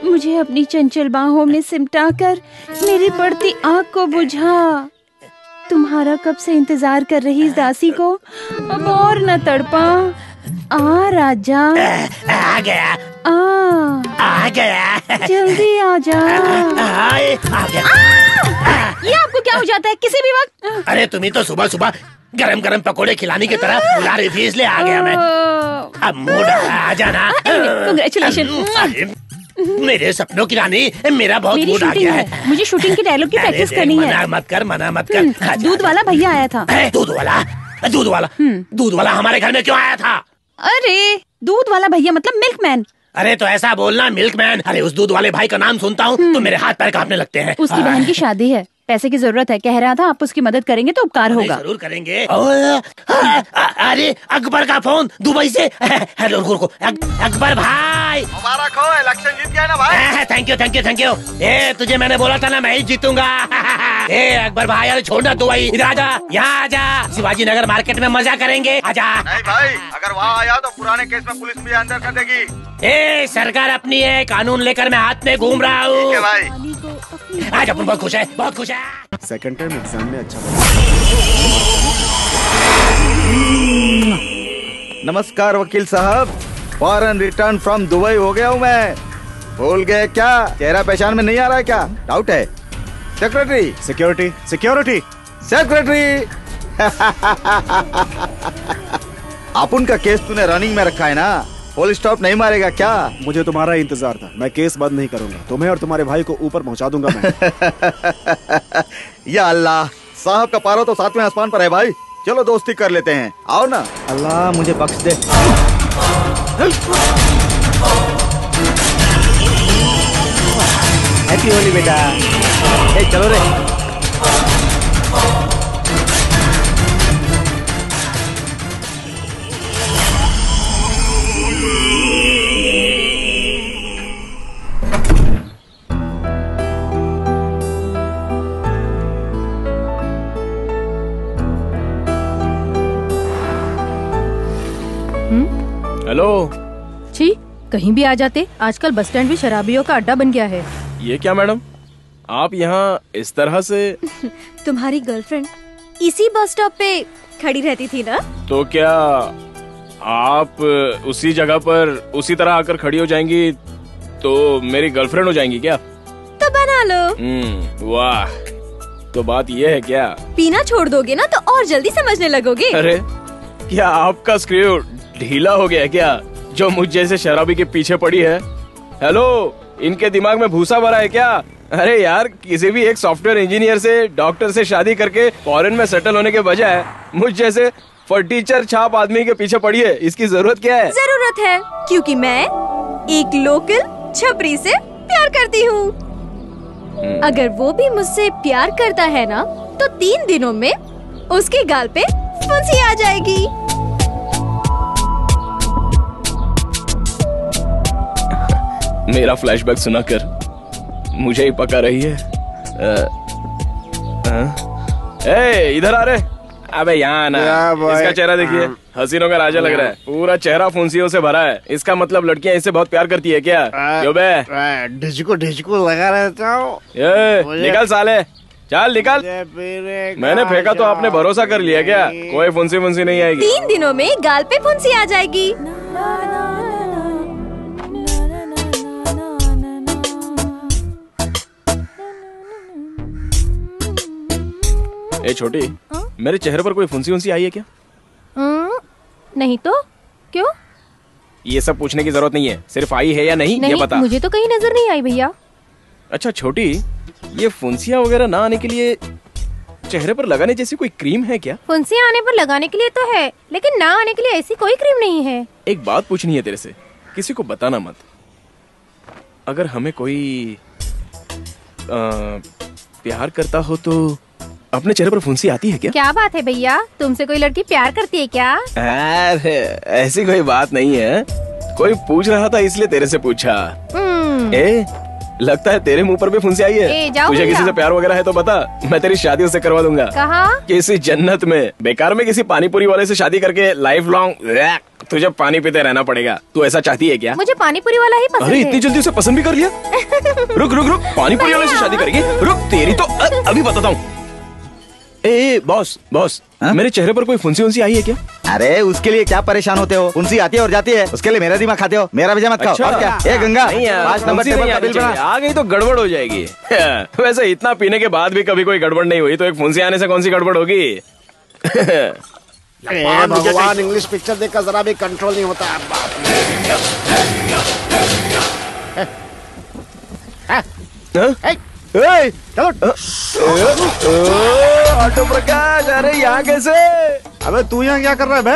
मुझे अपनी चंचल बाहों में सिमटा कर मेरी बढ़ती आग को बुझा। तुम्हारा कब से इंतजार कर रही इस दासी को अब और न तड़पा। आ राजा, आ गया जल्दी आ जा। आ गया। ये आपको क्या हो जाता है किसी भी वक्त? अरे तुम्हें तो सुबह गरम पकोड़े खिलाने की तरह बुला रही थी, इसलिए आ गया मैं। अब मूड आ जाना। कांग्रेचुलेशन। मेरे सपनों की रानी, मेरा बहुत मूड आ गया है। मुझे शूटिंग की डायलॉग की प्रैक्टिस करनी है। मना मत कर। दूध वाला भैया आया था। दूध वाला हमारे घर में क्यों आया था? अरे दूध वाला भैया मतलब मिल्कमैन। अरे तो ऐसा बोलना मिल्कमैन। अरे उस दूध वाले भाई का नाम सुनता हूँ तो मेरे हाथ पैर कांपने लगते हैं। उसकी बहन की शादी है, पैसे की जरूरत है। कह रहा था आप उसकी मदद करेंगे तो उपकार होगा। जरूर करेंगे। अरे अकबर का फोन दुबई से। हेलो रुको। अकबर भाई मुबारक हो, इलेक्शन जीत गया ना भाई। Thank you. तुझे मैंने बोला था ना मैं ही जीतूंगा। अकबर भाई अरे छोड़ना दुबई, इधर आजा, यहाँ आजा। शिवाजी नगर मार्केट में मजा करेंगे, आजा। नहीं भाई, अगर वहाँ आया तो पुराने केस में पुलिस भी अंदर कर देगी। सरकार अपनी है, कानून लेकर मैं हाथ में घूम रहा हूँ। आज अपन बहुत खुश है। सेकंड टाइम एग्जाम में अच्छा। नमस्कार वकील साहब, फॉरेन रिटर्न फ्रॉम दुबई हो गया हूँ मैं। भूल गए क्या? चेहरा पहचान में नहीं आ रहा है क्या? डाउट है? सिक्योरिटी अपन का केस तूने रनिंग में रखा है ना, फुल स्टॉप नहीं मारेगा क्या? मुझे तुम्हारा इंतजार था, मैं केस बंद नहीं करूंगा। तुम्हें और तुम्हारे भाई को ऊपर पहुंचा दूंगा मैं। या अल्लाह, साहब का पारा तो 7वें आसमान पर है भाई। चलो दोस्ती कर लेते हैं, आओ ना। अल्लाह मुझे बख्श दे। हैप्पी होली बेटा। चलो रे। हेलो। छी, कहीं भी आ जाते। आजकल बस स्टैंड भी शराबियों का अड्डा बन गया है। ये क्या मैडम, आप यहाँ इस तरह से? तुम्हारी गर्लफ्रेंड इसी बस स्टॉप पे खड़ी रहती थी ना? तो क्या आप उसी जगह पर उसी तरह आकर खड़ी हो जाएंगी तो मेरी गर्लफ्रेंड हो जाएंगी क्या? तो बना लो। वाह, तो बात ये है क्या? पीना छोड़ दोगे ना तो और जल्दी समझने लगोगे। अरे क्या आपका स्क्रू ढीला हो गया क्या, जो मुझ जैसे शराबी के पीछे पड़ी है? हेलो, इनके दिमाग में भूसा भरा है क्या? अरे यार, किसी भी एक सॉफ्टवेयर इंजीनियर से, डॉक्टर से शादी करके फॉरेन में सेटल होने के बजाय मुझ जैसे फर्टीचर छाप आदमी के पीछे पड़ी है। इसकी जरूरत क्या है? जरूरत है क्योंकि मैं एक लोकल छपरी से प्यार करती हूँ। अगर वो भी मुझसे प्यार करता है ना तो 3 दिनों में उसके गाल पे फुंसी आ जाएगी। मेरा फ्लैशबैक सुनाकर मुझे ही पका रही है। इधर आ रहे। अबे यहाँ ना, इसका चेहरा देखिए, हसीनों का राजा लग रहा है। पूरा चेहरा फुंसियों से भरा है। इसका मतलब लड़कियां इससे बहुत प्यार करती है क्या? क्यों बे? ढिचको लगा रहता हूँ। निकल साले, चल निकल। मैंने फेंका तो आपने भरोसा कर लिया क्या? कोई फुंसी नहीं आएगी। 3 दिनों में गाल पे फुंसी आ जाएगी। ए छोटी, मेरे चेहरे पर कोई फुंसी आई है क्या? नहीं तो क्यों? ये सब पूछने की जरूरत नहीं है, सिर्फ आई है या नहीं ये बता। मुझे तो कहीं नजर नहीं आई भैया। अच्छा छोटी, ये फुंसियाँ वगैरह ना आने के लिए चेहरे पर लगाने जैसी कोई क्रीम है क्या? फुंसी आने पर लगाने के लिए तो है, लेकिन ना आने के लिए ऐसी कोई क्रीम नहीं है। एक बात पूछनी है तेरे से, किसी को बताना मत। अगर हमें कोई प्यार करता हो तो अपने चेहरे पर फुंसी आती है क्या? क्या बात है भैया, तुमसे कोई लड़की प्यार करती है क्या? अरे ऐसी कोई बात नहीं है, कोई पूछ रहा था इसलिए तेरे से पूछा। लगता है तेरे मुंह पर भी फुंसी आई है। तुझे किसी से प्यार वगैरह है तो बता, मैं तेरी शादी उससे करवा दूंगा। कहाँ? किसी जन्नत में। बेकार में किसी पानीपुरी वाले से शादी करके लाइफ लॉन्ग तुझे पानी पीते रहना पड़ेगा। तू ऐसा चाहती है क्या? मुझे पानीपुरी वाला ही पसंद है। अरे इतनी जल्दी उसे पसंद भी कर लिया? रुक रुक रुक, पानीपुरी वाले से शादी करेगी? रुक, तेरी तो अभी बताता हूँ। बॉस बॉस, मेरे चेहरे पर कोई फुंसी उंसी आई है क्या? अरे उसके लिए क्या परेशान होते हो, फुंसी आती है और जाती है, उसके लिए मेरा दिमाग खाते हो, मेरा वजह मत खाओ। अच्छा। और क्या? ए गंगा, 5 नंबर टेबल का बिल बना। आ गई तो गड़बड़ हो जाएगी। वैसे इतना पीने के बाद भी कभी कोई गड़बड़ नहीं हुई, तो एक फुंसी आने से कौन सी गड़बड़ होगी? भगवान, इंग्लिश पिक्चर देखकर जरा भी कंट्रोल नहीं होता। ऑटो प्रकाश, अरे यहाँ कैसे? अबे तू यहाँ क्या कर रहा है बे?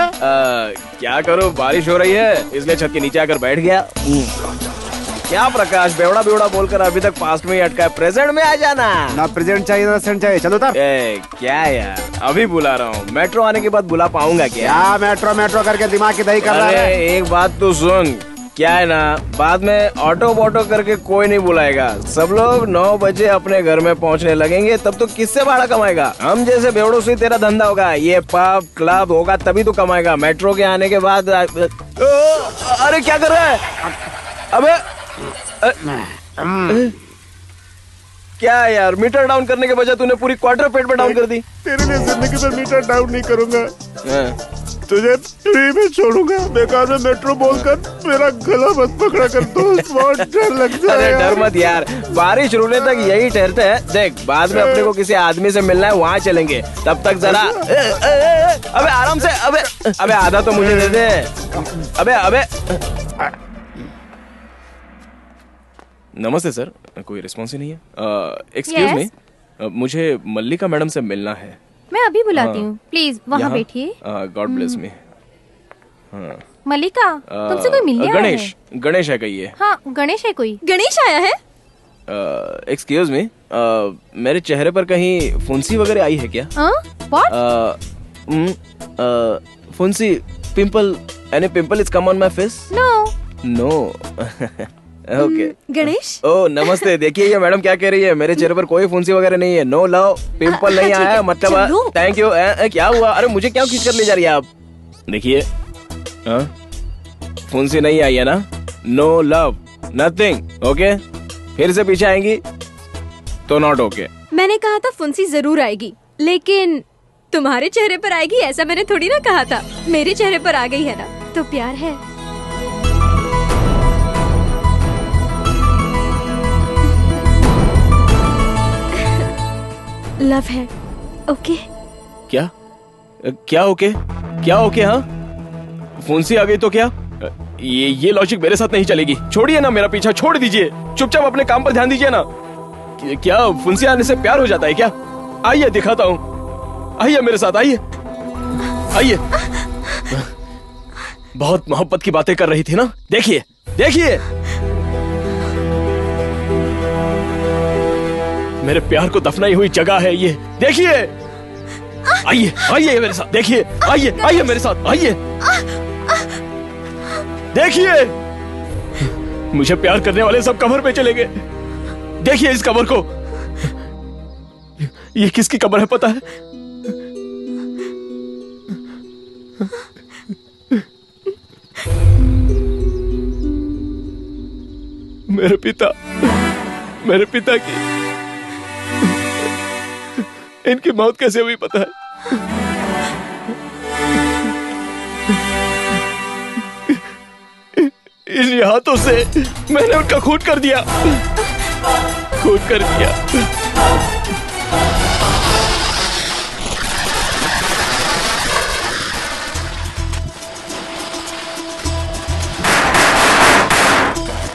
क्या करूँ, बारिश हो रही है इसलिए छत के नीचे आकर बैठ गया। क्या प्रकाश, बेवड़ा बेवड़ा बोलकर अभी तक पास्ट में ही अटका है, प्रेजेंट में आ जाना। ना प्रेजेंट चाहिए ना सेंट चाहिए, चलो उतर। क्या यार, अभी बुला रहा हूँ, मेट्रो आने के बाद बुला पाऊंगा क्या? मेट्रो मेट्रो करके दिमाग की दही कर रहा है। एक बात तो सुन, क्या है ना, बाद में ऑटो वोटो करके कोई नहीं बुलाएगा। सब लोग 9 बजे अपने घर में पहुंचने लगेंगे, तब तो किससे भाड़ा कमाएगा? हम जैसे बेवड़ों से तेरा धंधा होगा, ये पब क्लब होगा तभी तो कमाएगा। मेट्रो के आने के बाद अरे क्या कर रहा है? अबे क्या यार, मीटर डाउन करने के बजाय तूने पूरी क्वार्टर पेट पे डाउन कर दी। तेरे लिए जिंदगी में मीटर डाउन नहीं करूंगा, तुझे फ्री में छोड़ूंगा। बेकार में मेट्रो बोलकर मेरा गला मत पकड़ा कर दोस्त, बहुत डर लगता है। अरे डर मत यार, बारिश रुकने तक यही ठहरते हैं। देख, बाद में अपने को किसी आदमी से मिलना है, वहाँ चलेंगे। तब तक जरा अबे आराम से, अबे आधा तो मुझे दे दे। अबे नमस्ते सर, कोई रिस्पॉन्स ही नहीं है। एक्सक्यूज मी, मुझे मल्लिका मैडम से मिलना है। मैं अभी बुलाती हूँ, प्लीज वहाँ बैठिए। God bless me. मल्लिका, तुमसे कोई मिलने आया है? गणेश है कहिए। हाँ, गणेश है। कोई गणेश आया है? एक्सक्यूज मी, मेरे चेहरे पर कहीं फुंसी वगैरह आई है क्या? What? फुंसी, pimple, any pimple is come on my face? No. Okay Ganesh, oh नमस्ते। देखिए ये मैडम क्या कह रही है, मेरे चेहरे पर कोई फुंसी वगैरह नहीं है, नो लव, पिंपल नहीं आया, मतलब थैंक यू। क्या हुआ? अरे मुझे क्या खींच कर ले जा रही है आप? देखिए फुंसी नहीं आई है ना, नो लव, नथिंग, ओके? फिर से पीछे आएंगी तो नॉट ओके। मैंने कहा था फुंसी जरूर आएगी, लेकिन तुम्हारे चेहरे पर आएगी ऐसा मैंने थोड़ी ना कहा था। मेरे चेहरे पर आ गई है ना, तो प्यार है। लव है, ओके? क्या ओके? क्या ओके? हाँ, फुंसी आ गई तो क्या? ये लॉजिक मेरे साथ नहीं चलेगी। छोड़िए ना मेरा पीछा, छोड़ दीजिए, चुपचाप अपने काम पर ध्यान दीजिए ना। क्या फुंसी आने से प्यार हो जाता है क्या? आइए दिखाता हूँ, आइए मेरे साथ, आइए। बहुत मोहब्बत की बातें कर रही थी ना, देखिए देखिए, मेरे प्यार को दफनाई हुई जगह है ये, देखिए। आइए मेरे साथ, देखिए, आइए मेरे साथ, आइए देखिए। मुझे प्यार करने वाले सब कब्र पे चले गए। देखिए इस कब्र को, ये किसकी कब्र है पता है? मेरे पिता की। इनकी मौत कैसे हुई पता है? इन हाथों से मैंने उनका खून कर दिया।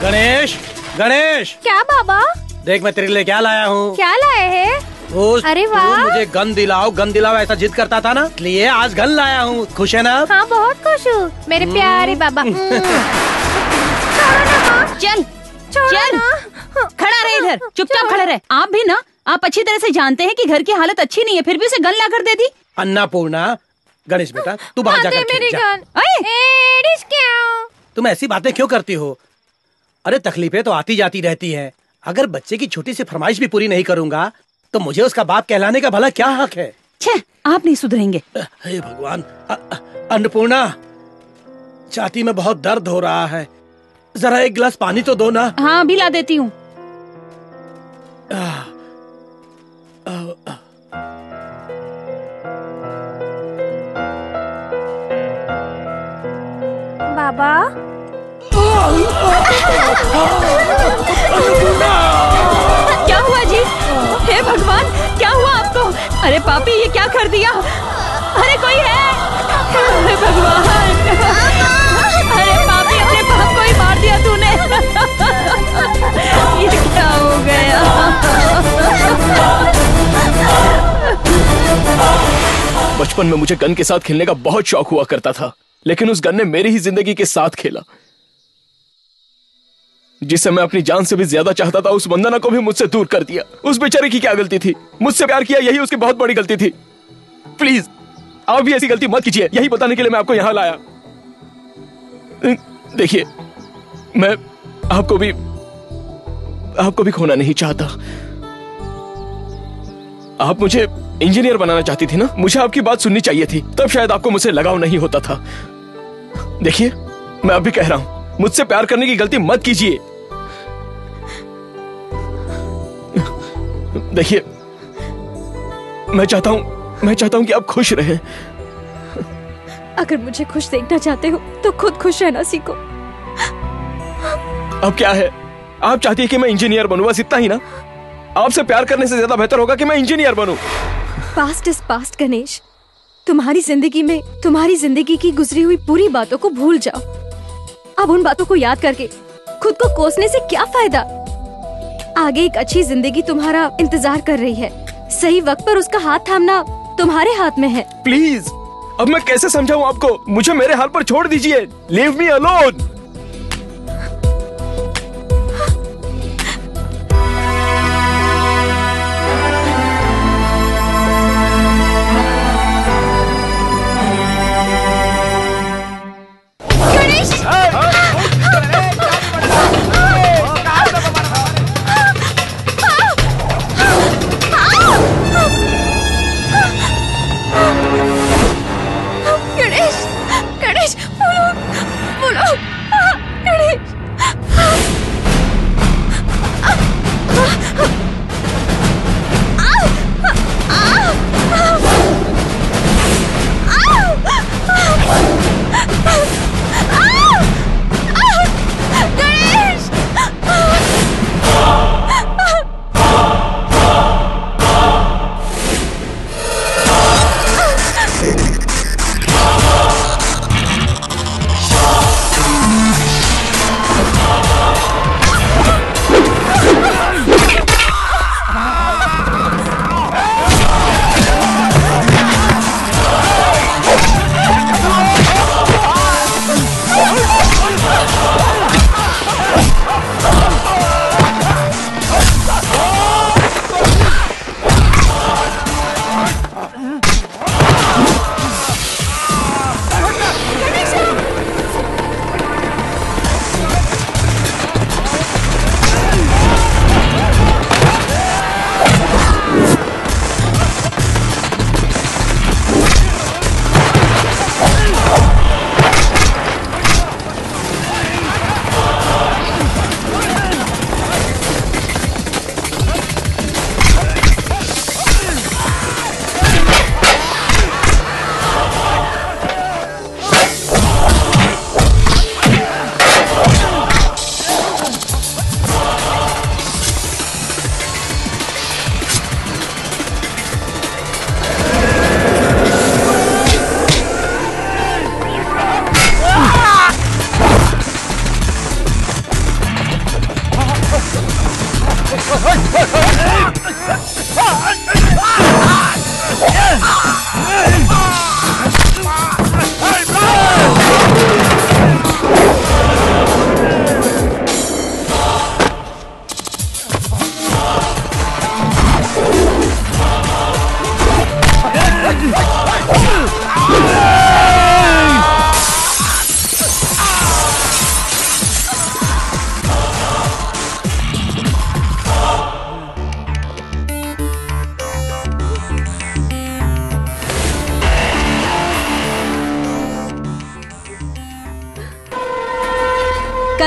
गणेश, गणेश, क्या बाबा? देख मैं तेरे लिए क्या लाया हूँ। क्या लाए हैं? अरे वाह। मुझे गन दिलाओ ऐसा जिद करता था ना, इसलिए आज गन लाया हूँ। खुश है ना? हाँ बहुत खुश हूँ मेरे प्यारे बाबा। चल चल खड़ा रहे इधर, चुपचाप खड़ा रहे। आप भी ना, आप अच्छी तरह से जानते हैं कि घर की हालत अच्छी नहीं है, फिर भी उसे गन ला कर दे दी। अन्नपूर्णा, गणेश बेटा तू बाहर जाकर खेल जा। तुम ऐसी बातें क्यों करती हो? अरे तकलीफें तो आती जाती रहती हैं। अगर बच्चे की छोटी सी फरमाइश भी पूरी नहीं करूंगा तो मुझे उसका बाप कहलाने का भला क्या हक है? छे, आप नहीं सुधरेंगे। हे भगवान। अन्नपूर्णा, छाती में बहुत दर्द हो रहा है, जरा एक गिलास पानी तो दो ना। हाँ अभी ला देती हूँ। बाबा क्या हुआ जी? हे भगवान, क्या हुआ आपको? अरे पापी, ये क्या कर दिया? अरे कोई है? अरे भगवान, अरे पापी, अपने बाप को ही मार दिया तूने। ये क्या हो गया? बचपन में मुझे गन के साथ खेलने का बहुत शौक हुआ करता था, लेकिन उस गन ने मेरी ही जिंदगी के साथ खेला। जिसे मैं अपनी जान से भी ज्यादा चाहता था, उस वंदना को भी मुझसे दूर कर दिया। उस बेचारे की क्या गलती थी? मुझसे प्यार किया, यही उसकी बहुत बड़ी गलती थी। प्लीज आप भी ऐसी गलती मत कीजिए, यही बताने के लिए मैं आपको यहां लाया। देखिए, मैं आपको भी खोना नहीं चाहता। आप मुझे इंजीनियर बनाना चाहती थी ना? मुझे आपकी बात सुननी चाहिए थी, तब शायद आपको मुझसे लगाव नहीं होता था। देखिए, मैं अब भी कह रहा हूं, मुझसे प्यार करने की गलती मत कीजिए। देखिए, मैं चाहता हूं कि आप खुश रहें। अगर मुझे खुश देखना चाहते हो तो खुद खुश रहना सीखो। अब क्या है, आप चाहती है कि मैं इंजीनियर बनूं, बस इतना ही ना? आपसे प्यार करने से ज्यादा बेहतर होगा कि मैं इंजीनियर बनूं। Past is past Ganesh. तुम्हारी जिंदगी की गुजरी हुई पूरी बातों को भूल जाओ। अब उन बातों को याद करके खुद को कोसने से क्या फायदा? आगे एक अच्छी जिंदगी तुम्हारा इंतजार कर रही है। सही वक्त पर उसका हाथ थामना तुम्हारे हाथ में है। प्लीज, अब मैं कैसे समझाऊं आपको? मुझे मेरे हाल पर छोड़ दीजिए। Leave me alone. Ganesh, Ganesh, बोलो, बोलो।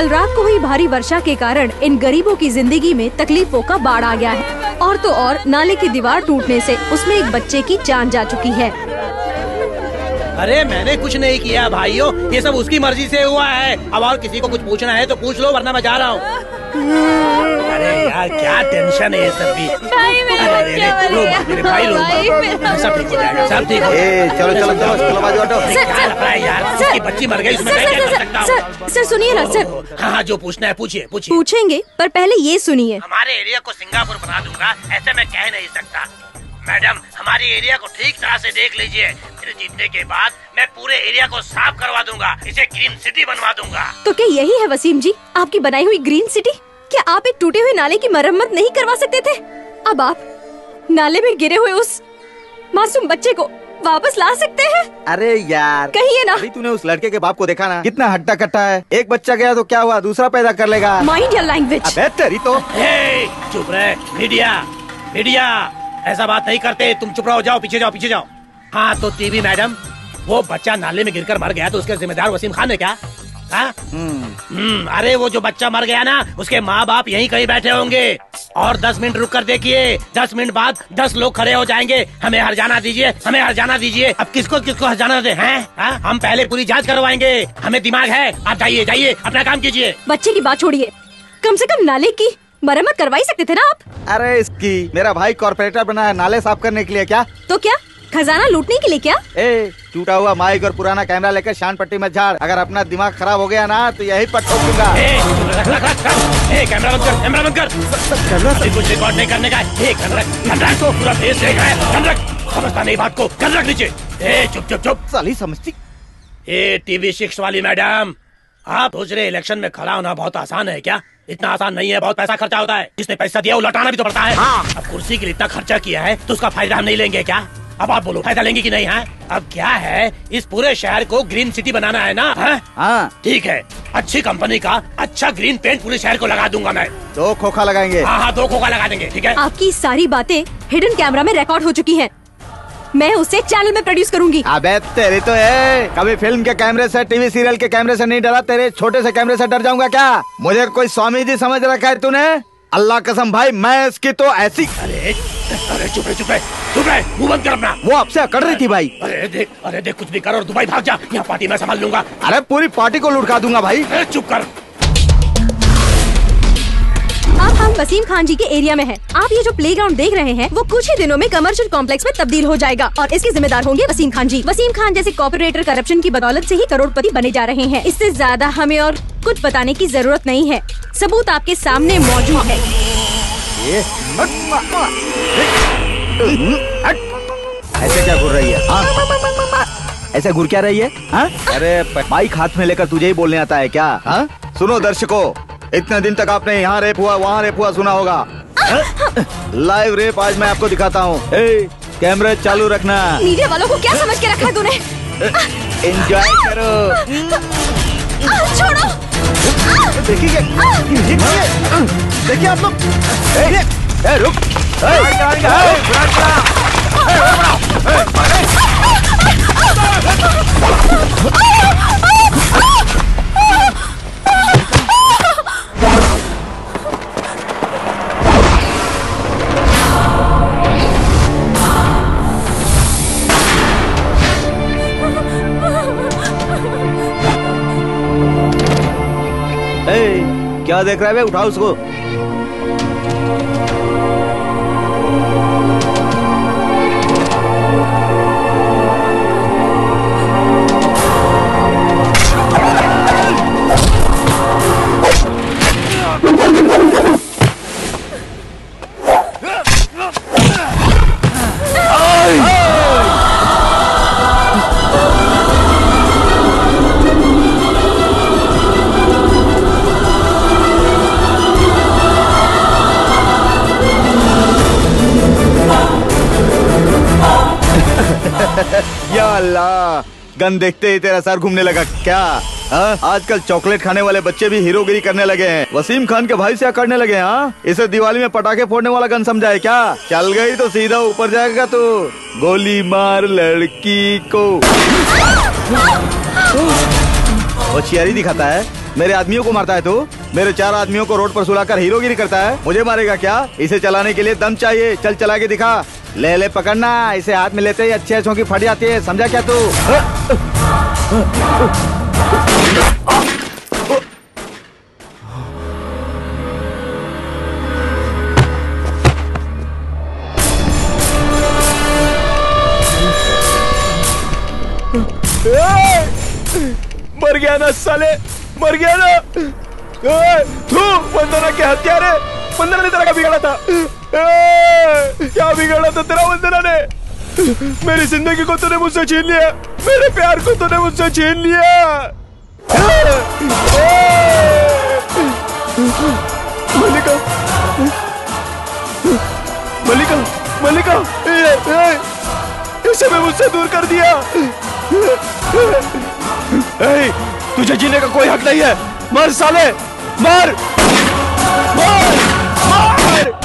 कल रात को हुई भारी वर्षा के कारण इन गरीबों की जिंदगी में तकलीफों का बाढ़ आ गया है। और तो और नाले की दीवार टूटने से उसमें एक बच्चे की जान जा चुकी है। अरे मैंने कुछ नहीं किया भाइयों, ये सब उसकी मर्जी से हुआ है। अब और किसी को कुछ पूछना है तो पूछ लो, वरना मैं जा रहा हूँ। अरे यार क्या टेंशन है ये सब भी। भाई मेरे भाई लोग सब ठीक हो जाएगा, सब ठीक हो जाएगा। चलो चलो चलो चलो बाजू हटो। यार उसकी बच्ची मर गई, उसमें मैं क्या कर सकता हूँ। सर सुनिए ना सर। हाँ जो पूछना है पूछिए पूछिए। पूछेंगे पर पहले ये सुनिए। हमारे एरिया को सिंगापुर बना दूंगा ऐसे मैं कह नहीं सकता। मैडम हमारी एरिया को ठीक तरह से देख लीजिए, मेरे जीतने के बाद मैं पूरे एरिया को साफ करवा दूंगा, इसे ग्रीन सिटी बनवा दूंगा। तो क्या यही है वसीम जी आपकी बनाई हुई ग्रीन सिटी? क्या आप एक टूटे हुए नाले की मरम्मत नहीं करवा सकते थे? अब आप नाले में गिरे हुए उस मासूम बच्चे को वापस ला सकते हैं? अरे यार कहिए ना। अभी तूने उस लड़के के बाप को देखा ना, कितना हट्टा कट्टा है। एक बच्चा गया तो क्या हुआ, दूसरा पैदा कर लेगा। Mind your language. अबे तेरी तो। चुप रहे मीडिया, मीडिया ऐसा बात नहीं करते। तुम चुप रहो, जाओ पीछे जाओ पीछे जाओ। हाँ तो टीवी मैडम, वो बच्चा नाले में गिरकर मर गया तो उसके जिम्मेदार वसीम खान है क्या? अरे वो जो बच्चा मर गया ना, उसके माँ बाप यहीं कहीं बैठे होंगे। और 10 मिनट रुक कर देखिए, 10 मिनट बाद 10 लोग खड़े हो जाएंगे। हमें हर जाना दीजिए, हमें हर जाना दीजिए। अब किसको किसको हर जाना दे हैं? हम पहले पूरी जांच करवाएंगे, हमें दिमाग है। आप जाइए जाइए अपना काम कीजिए। बच्चे की बात छोड़िए, कम से कम नाले की मरम्मत करवाई सकते थे ना आप? अरे इसकी मेरा भाई कॉर्पोरेटर बना है नाले साफ करने के लिए क्या? तो क्या खजाना लूटने के लिए क्या? टूटा हुआ माइक और पुराना कैमरा लेकर शान पट्टी में झाड़। अगर अपना दिमाग खराब हो गया ना तो यही पर ठोक दूंगा। कैमरा बंद कर, कैमरा बंद कर। कुछ रिकॉर्ड नहीं करने का है। पूरा फेस देख रहा है। समझता नहीं बात को, कर रख नीचे। चुप चुप चुप। साली समझती। टीवी 6 वाली मैडम, आप सोच रहे इलेक्शन में खड़ा होना बहुत आसान है क्या? इतना आसान नहीं है, बहुत पैसा खर्चा होता है। जिसने पैसा दिया वो लौटाना भी तो पड़ता है। अब कुर्सी के लिए इतना खर्चा किया है तो उसका फायदा हम नहीं लेंगे क्या? अब आप बोलो फायदा लेंगे कि नहीं है? अब क्या है, इस पूरे शहर को ग्रीन सिटी बनाना है ना? हाँ ठीक है, अच्छी कंपनी का अच्छा ग्रीन पेंट पूरे शहर को लगा दूंगा मैं। 2 खोखा लगाएंगे। हाँ 2 खोखा लगा देंगे, ठीक है। आपकी सारी बातें हिडन कैमरा में रिकॉर्ड हो चुकी हैं। मैं उसे चैनल में प्रोड्यूस करूंगी। अबे तेरी तो है, कभी फिल्म के कैमरे से टीवी सीरियल के कैमरे से नहीं डरा, तेरे छोटे से कैमरे से डर जाऊंगा क्या? मुझे कोई स्वामी जी समझ रखा है तूने? अल्लाह कसम भाई मैं इसकी तो ऐसी। अरे चुप रहे चुप रहे चुप रहे, मुंह बंद कर अपना। वो आपसे अकड़ रही थी भाई। अरे देख कुछ भी कर और दुबई भाग जा, यहाँ पार्टी मैं संभाल लूंगा। अरे पूरी पार्टी को लुढ़का दूंगा भाई। चुप कर। अब हम वसीम खान जी के एरिया में हैं। आप ये जो प्लेग्राउंड देख रहे हैं वो कुछ ही दिनों में कमर्शियल कॉम्प्लेक्स में तब्दील हो जाएगा और इसके जिम्मेदार होंगे वसीम खान जी। वसीम खान जैसे कॉर्पोरेटर करप्शन की बदौलत से ही करोड़पति बने जा रहे हैं। इससे ज्यादा हमें और कुछ बताने की जरूरत नहीं है, सबूत आपके सामने मौजूद है। ऐसे क्या घूर रही है? ऐसे घूर क्या रही है? अरे माइक हाथ में लेकर तुझे ही बोलने आता है क्या? सुनो दर्शकों, इतने दिन तक आपने यहाँ रेप हुआ वहाँ रेप हुआ सुना होगा। लाइव रेप आज मैं आपको दिखाता हूँ। कैमरा चालू रखना। मीडिया वालों को क्या समझ के रखा है तूने? एंजॉय करो। छोड़ो। देखिए देखिए आप लोग। रुक। क्या देख रहा है बे? उठाओ उसको। या अल्लाह, गन देखते ही तेरा सर घूमने लगा क्या? आजकल चॉकलेट खाने वाले बच्चे भी हीरोगिरी करने लगे हैं। वसीम खान के भाई से करने लगे हैं। इसे दिवाली में पटाखे फोड़ने वाला गन समझा है क्या? चल गई तो सीधा ऊपर जाएगा तू। गोली मार लड़की को। होशियारी दिखाता है। मेरे आदमियों को मारता है तू? मेरे 4 आदमियों को रोड पर सुलाकर हीरोगिरी करता है। मुझे मारेगा क्या? इसे चलाने के लिए दम चाहिए। चल चला के दिखा। ले ले पकड़ना। इसे हाथ में लेते ही अच्छे अच्छों की फट जाती है, समझा क्या तू? मर गया ना साले, मर गया ना। तू वंदना के हत्यारे, वंदना ने तेरा क्या बिगाड़ा था? क्या बिगाड़ा था तेरा वंदना ने? मेरी जिंदगी को तूने मुझसे छीन लिया, मेरे प्यार को तूने मुझसे छीन लिया। मल्लिका, मल्लिका, मल्लिका, इसे मैं मुझसे दूर कर दिया। तुझे जीने का कोई हक नहीं है। मर साले, मर, मर, मर।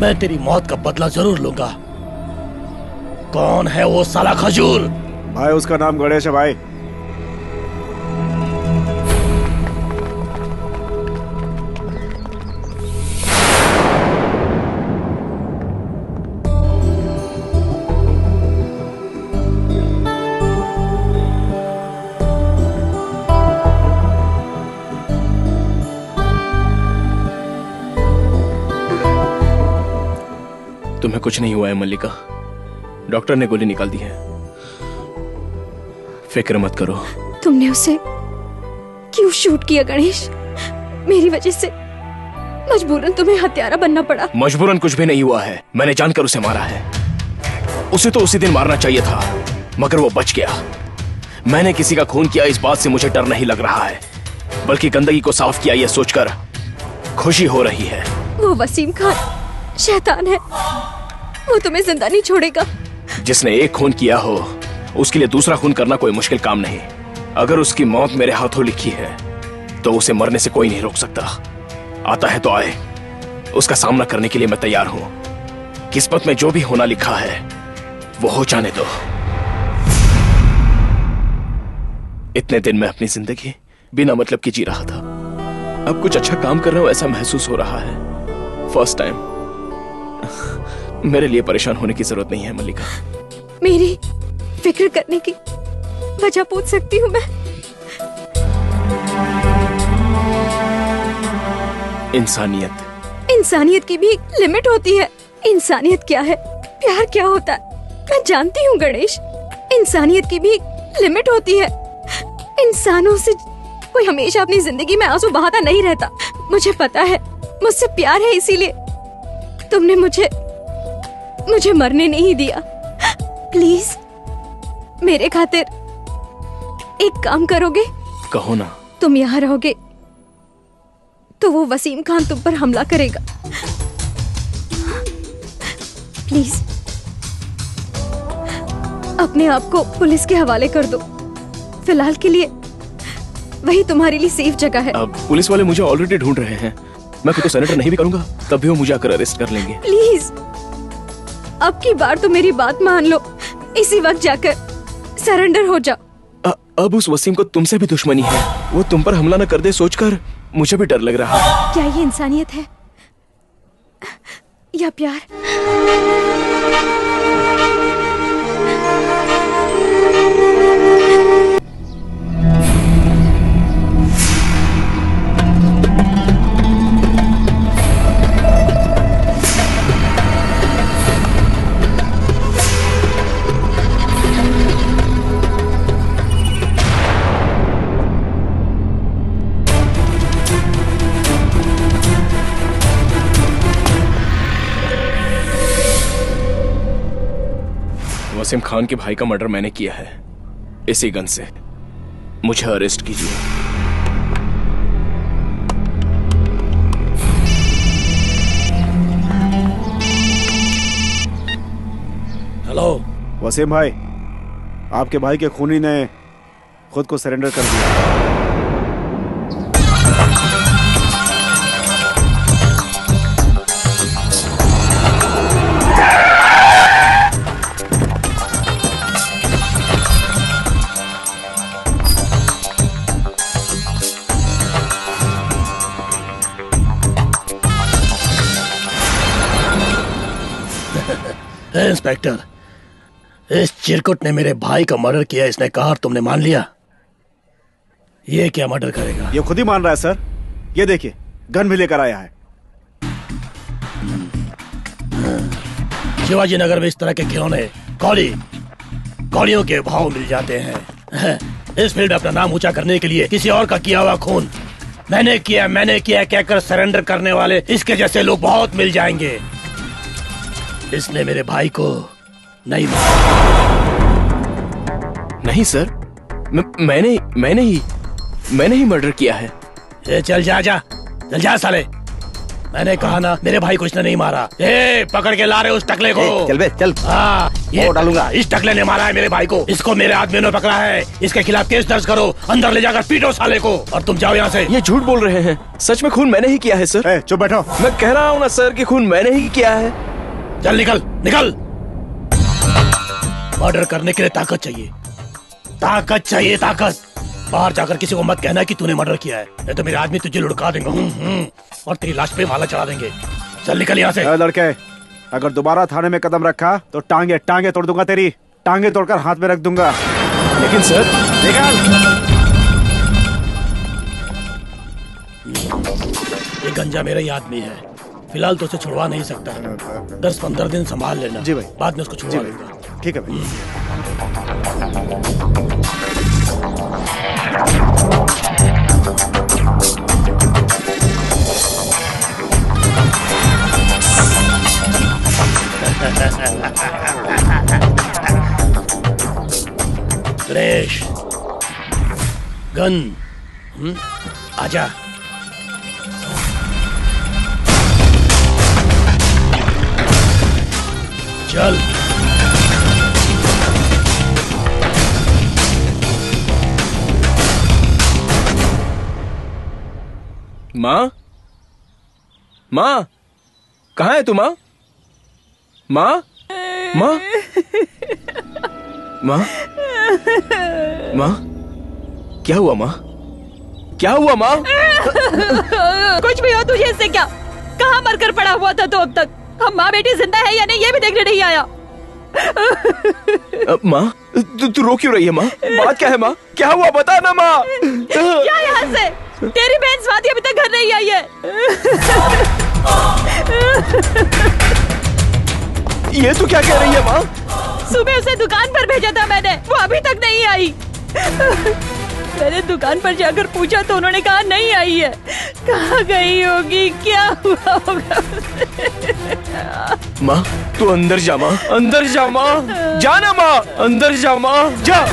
मैं तेरी मौत का बदला जरूर लूंगा। कौन है वो साला खजूर? भाई उसका नाम गणेश है भाई। तुम्हें कुछ नहीं हुआ है मल्लिका, डॉक्टर ने गोली निकाल दी है, फिक्र मत करो। तुमने उसे क्यों शूट किया गणेश? मेरी वजह से मजबूरन तुम्हें हत्यारा बनना पड़ा। मजबूरन कुछ भी नहीं हुआ है, मैंने जानकर उसे मारा है। उसे तो उसी दिन मारना चाहिए था, मगर वो बच गया। मैंने किसी का खून किया इस बात से मुझे डर नहीं लग रहा है, बल्कि गंदगी को साफ किया यह सोचकर खुशी हो रही है। वो वसीम खान शैतान है, वो तुम्हें जिंदा नहीं छोड़ेगा। जिसने एक खून किया हो उसके लिए दूसरा खून करना कोई मुश्किल काम नहीं। अगर उसकी मौत मेरे हाथों लिखी है तो उसे मरने से कोई नहीं रोक सकता। आता है तो आए, उसका सामना करने के लिए मैं तैयार हूं। किस्मत में जो भी होना लिखा है वो हो जाने दो। इतने दिन मैं अपनी जिंदगी बिना मतलब की जी रहा था, अब कुछ अच्छा काम कर रहा हूं ऐसा महसूस हो रहा है। First time. मेरे लिए परेशान होने की जरूरत नहीं है मल्लिका। मेरी फिक्र करने की वजह पूछ सकती हूँ मैं? इंसानियत। इंसानियत की भी लिमिट होती है। इंसानियत क्या है, प्यार क्या होता है, मैं जानती हूँ गणेश। इंसानियत की भी लिमिट होती है। इंसानों से कोई हमेशा अपनी जिंदगी में आंसू बहाता नहीं रहता। मुझे पता है, मुझसे प्यार है, इसीलिए तुमने मुझे मरने नहीं दिया। प्लीज मेरे खातिर एक काम करोगे? कहो ना। तुम यहाँ रहोगे तो वो वसीम खान तुम पर हमला करेगा। प्लीज अपने आप को पुलिस के हवाले कर दो। फिलहाल के लिए वही तुम्हारे लिए सेफ जगह है। अब पुलिस वाले मुझे ऑलरेडी ढूंढ रहे हैं। मैं खुद को सरेंडर नहीं भी करूंगा तब भी वो मुझे आकर अरेस्ट कर लेंगे। प्लीज अब की बार तो मेरी बात मान लो, इसी वक्त जाकर सरेंडर हो जाओ। अब उस वसीम को तुमसे भी दुश्मनी है, वो तुम पर हमला न कर दे सोचकर मुझे भी डर लग रहा है। क्या ये इंसानियत है या प्यार? वसीम खान के भाई का मर्डर मैंने किया है, इसी गन से। मुझे अरेस्ट कीजिए। हेलो वसीम भाई, आपके भाई के खूनी ने खुद को सरेंडर कर दिया। इंस्पेक्टर, इस चिरकुट ने मेरे भाई का मर्डर किया, इसने कहा और तुमने मान लिया। ये क्या मर्डर करेगा? ये खुद ही मान रहा है सर। ये देखिए, गन भी लेकर आया है। शिवाजी नगर में इस तरह के खिलौने कौड़ियों के भाव मिल जाते हैं। इस फील्ड में अपना नाम ऊंचा करने के लिए किसी और का किया हुआ खून मैंने किया कहकर सरेंडर करने वाले इसके जैसे लोग बहुत मिल जाएंगे। इसने मेरे भाई को नहीं मारा। नहीं सर, मैंने ही मर्डर किया है। ए, चल जा साले। मैंने कहा ना, मेरे भाई को इसने नहीं मारा। ए, पकड़ के ला रहे उस टकले को। चल बे चल। हाँ, ये डालूंगा। इस टकले ने मारा है मेरे भाई को। इसको मेरे आदमियों ने पकड़ा है। इसके खिलाफ केस दर्ज करो, अंदर ले जाकर पीटो साले को। और तुम जाओ यहाँ से। ये झूठ बोल रहे हैं, सच में खून मैंने ही किया है सर। चुप बैठो। मैं कह रहा हूँ ना सर कि खून मैंने ही किया है। चल निकल। मर्डर करने के लिए ताकत चाहिए। बाहर जाकर किसी को मत कहना कि तूने मर्डर किया है, नहीं तो मेरे आदमी तुझे लुढ़का देंगे और तेरी लाश पे माला चढ़ा देंगे। चल निकल यहाँ से। लड़के, अगर दोबारा थाने में कदम रखा तो टांगे तोड़ दूंगा तेरी। टांगे तोड़कर हाथ में रख दूंगा। लेकिन सर, ये गंजा मेरा ही आदमी है। फिलहाल तो उसे छुड़वा नहीं सकता। 10-15 दिन संभाल लेना। जी भाई। बाद में उसको छुड़वा लेगा। ठीक है भाई। गणेश, गन, आजा। चल। माँ, कहाँ है तू माँ? माँ, क्या हुआ माँ? कुछ भी हो, तुझे इससे क्या? कहाँ मरकर पड़ा हुआ था तो अब तक? हम माँ बेटी जिंदा है या नहीं ये भी देखने नहीं आया। माँ, तू रो क्यों रही है माँ? बात क्या है माँ? क्या हुआ बता ना माँ। क्या यहाँ से? तेरी बहन स्वाति अभी तक घर नहीं आई है। ये तू क्या कह रही है माँ? सुबह उसे दुकान पर भेजा था मैंने, वो अभी तक नहीं आई। मैंने दुकान पर जाकर पूछा तो उन्होंने कहा नहीं आई है। कहाँ गई होगी, क्या हुआ होगा? माँ, तू अंदर जा माँ, जाना माँ, अंदर जा माँ, जा।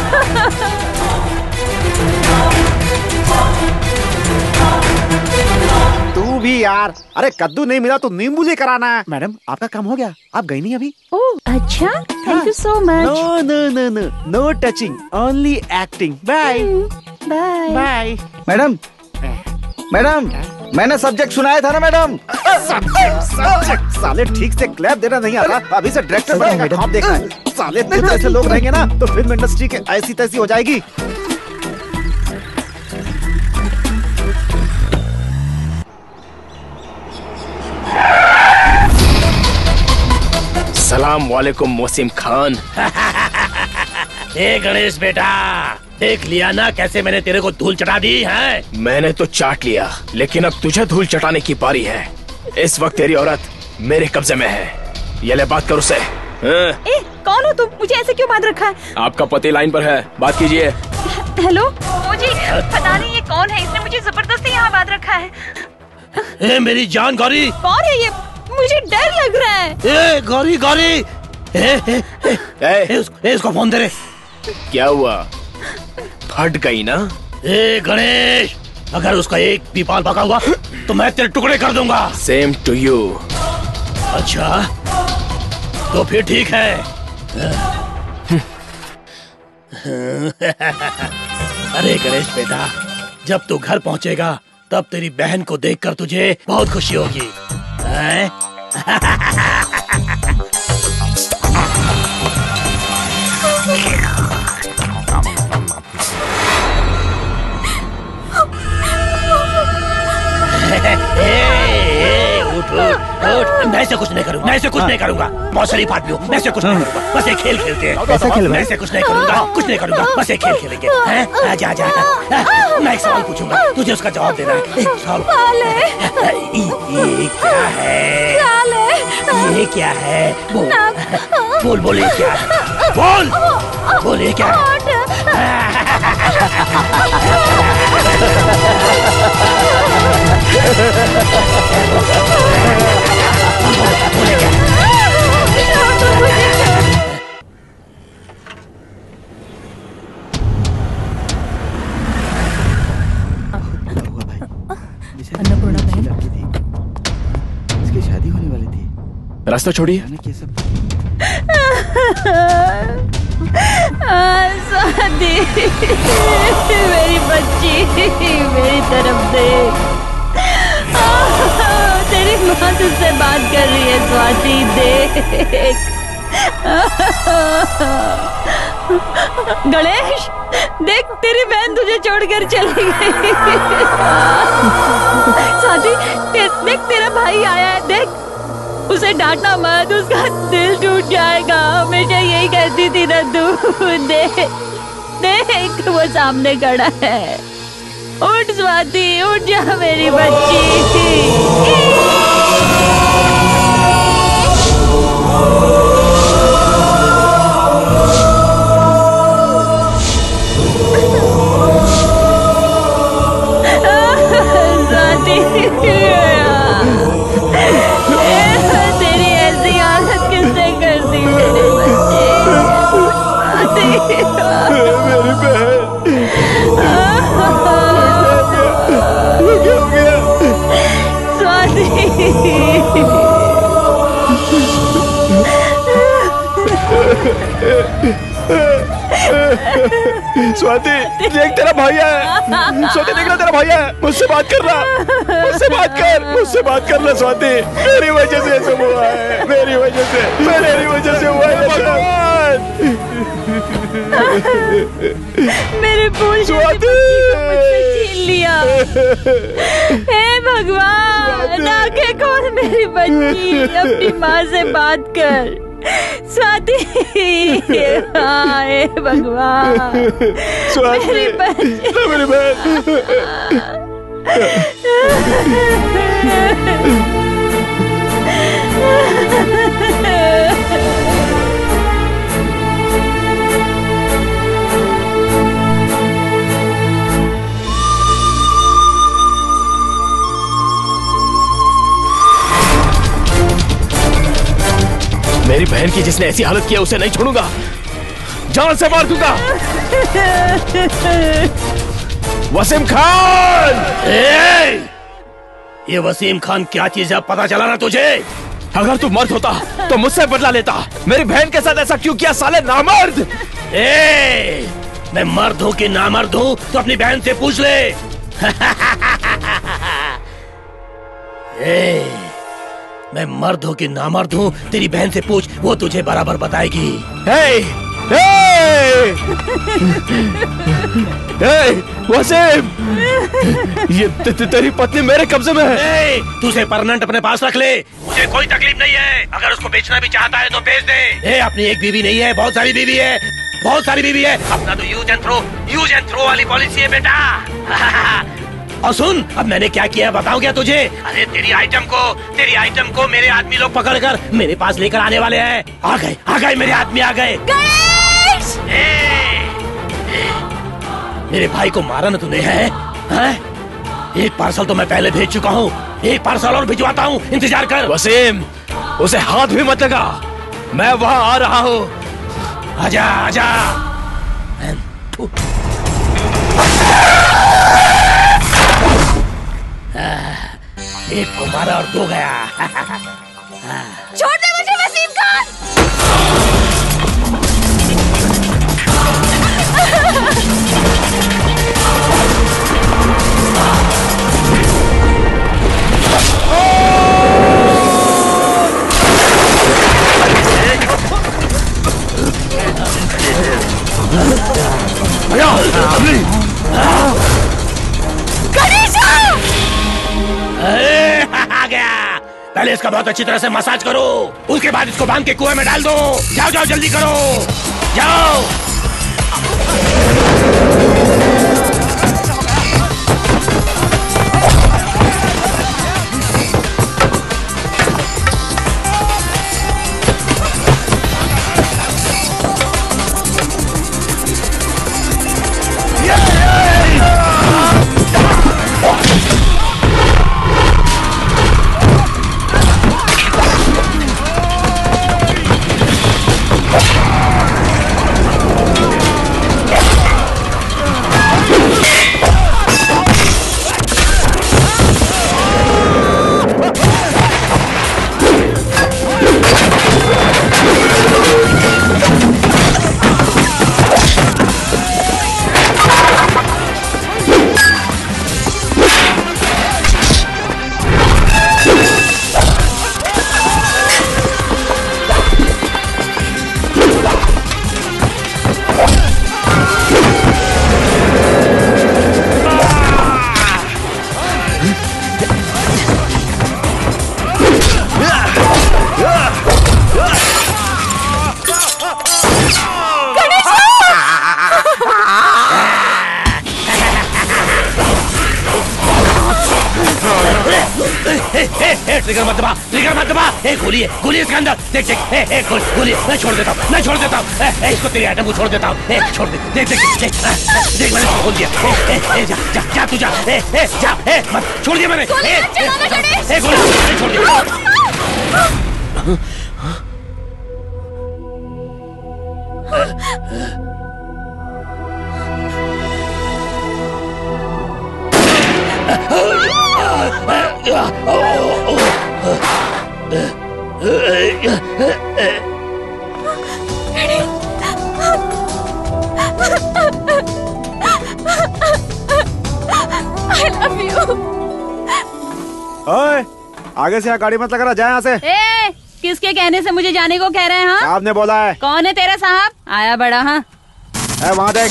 तू भी यार, अरे कद्दू नहीं मिला तो नींबू लेकर आना है। मैडम, आपका काम हो गया, आप गई नहीं अभी? ओह अच्छा, thank you so much. No touching, only acting. Bye bye. Madam, मैंने सब्जेक्ट सुनाया था ना मैडम। सब्जेक्ट साले ठीक से क्लैप देना नहीं आता। अभी से डायरेक्टर बनेगा, ख्वाब देखा है। साले इतने ऐसे लोग रहेंगे ना तो फिल्म इंडस्ट्री के ऐसी तैसी हो जाएगी। सलाम वालेकुम वसीम खान। ए गणेश बेटा, देख लिया ना कैसे मैंने तेरे को धूल चटा दी है? मैंने तो चाट लिया, लेकिन अब तुझे धूल चटाने की बारी है। इस वक्त तेरी औरत मेरे कब्जे में है। ये ले बात कर उससे। ए, कौन हो तुम? मुझे ऐसे क्यों बांध रखा है? आपका पति लाइन पर है, बात कीजिए। हेलो जी, पता नहीं ये कौन है, इसने मुझे जबरदस्ती यहाँ बांध रखा है। ए मेरी जान गौरी। कौन है ये? मुझे डर लग रहा है। ए गौरी, इसको फोन दे रे। क्या हुआ, फट गई ना? ए गणेश, अगर उसका एक भी बाल पका हुआ तो मैं तेरे टुकड़े कर दूंगा। Same to you. अच्छा तो फिर ठीक है। अरे गणेश बेटा, जब तू घर पहुंचेगा तब तेरी बहन को देखकर तुझे बहुत खुशी होगी। हैं? मैं ऐसे कुछ नहीं करूंगा, मैं ऐसे कुछ नहीं करूंगा। बहुत शरीफ आदमी हूँ, मैं ऐसे कुछ नहीं करूंगा। बस एक खेल खेलते हैं। कैसा खेल? मैं ऐसे कुछ नहीं करूंगा, कुछ नहीं करूंगा। बस एक खेल खेलेंगे। आजा आजा। मैं एक सवाल पूछूंगा, तुझे उसका जवाब देना है। एक सवाल। ये क्या है? ये क्या है? बोल बोल बोल, ये क्या है? बोल बोल, ये क्या है? अन्नपूर्णा बहन, इसकी शादी होने वाली थी। रास्ता छोड़िए। स्वाति, मेरी बच्ची, मेरी तरफ देख। तेरी माँ तुझसे बात कर रही है स्वाति, देख। गणेश, देख तेरी बहन तुझे छोड़कर चली गई। स्वाति, देख तेरा भाई आया है, देख। उसे डांटना मत, उसका दिल टूट जाएगा। हमेशा यही कहती थी ना तू। देख देख, वो सामने खड़ा है। उठ स्वाति, उठ जा मेरी बच्ची। तेरी ऐसी हालत किसने कर दी मेरे बच्चे? मेरी स्वाति, देख तेरा भाई है। स्वाति देख रहा, तेरा भाई है। मुझसे बात कर रहा, मुझसे बात कर रहा। स्वाति, मेरी वजह से सब हुआ है, मेरी वजह से हुआ है भगवान। मेरे फूल स्वाति मुझसे छीन लिया। हे भगवान, आंखें खोल मेरी बच्ची, अपनी माँ से बात कर। स्वाति, हाय भगवान, मेरी बच्ची, मेरी बहन। मेरी बहन की जिसने ऐसी हालत किया उसे नहीं छोड़ूंगा, जान से मार दूंगा। वसीम खान! ये वसीम खान क्या चीज है, पता चला ना तुझे? अगर तू मर्द होता तो मुझसे बदला लेता। मेरी बहन के साथ ऐसा क्यों किया साले नामर्द? मैं मर्द हूँ कि नामर्द हूँ तो अपनी बहन से पूछ ले। मैं मर्द हूँ कि नामर्द हूँ तेरी बहन से पूछ, वो तुझे बराबर बताएगी। वसीम, ये तेरी पत्नी मेरे कब्जे में है। तू उसे परमानेंट अपने पास रख ले, मुझे कोई तकलीफ नहीं है। अगर उसको बेचना भी चाहता है तो बेच दे। अपनी एक बीवी नहीं है, बहुत सारी बीवी है, बहुत सारी बीवी है। अपना तो यूज एंड थ्रो वाली पॉलिसी है बेटा। और सुन, अब मैंने क्या किया बताऊं क्या तुझे? अरे तेरी आइटम को मेरे आदमी लोग पकड़कर मेरे पास लेकर आने वाले हैं। आ गए मेरे आदमी आ गए। मेरे भाई को मारा ना तूने, है? एक पार्सल तो मैं पहले भेज चुका हूँ, एक पार्सल और भिजवाता हूँ, इंतजार कर। वसीम, उसे हाथ भी मत लगा, मैं वहां आ रहा हूँ। आजा आजा। एक को मारा और दो गया। छोड़ दे मुझे वसीम खान। आ गया। पहले इसका बहुत अच्छी तरह से मसाज करो, उसके बाद इसको बांध के कुएं में डाल दो। जाओ जाओ जल्दी करो, जाओ। ट्रिगर मत दबा, ट्रिगर मत दबा। गोली है, गोली इसके अंदर। देख देख, गोली। मैं छोड़ देता हूँ, मैं छोड़ देता हूँ। इसको तेरी आइटम को छोड़ देता हूँ। छोड़ दे, देख देख देख, देख मैंने इसको खोल दिया। जा जा जा तू जा, जा, मत छोड़ दिया मैंने। गोली छोड़ दिया। I love you. ओए, आगे से गाड़ी मत लगा, जाए यहाँ से। ए, किसके कहने से मुझे जाने को कह रहे हैं? हाँ, साहब ने बोला है। कौन है तेरा साहब? आया बड़ा। हाँ, वहाँ देख।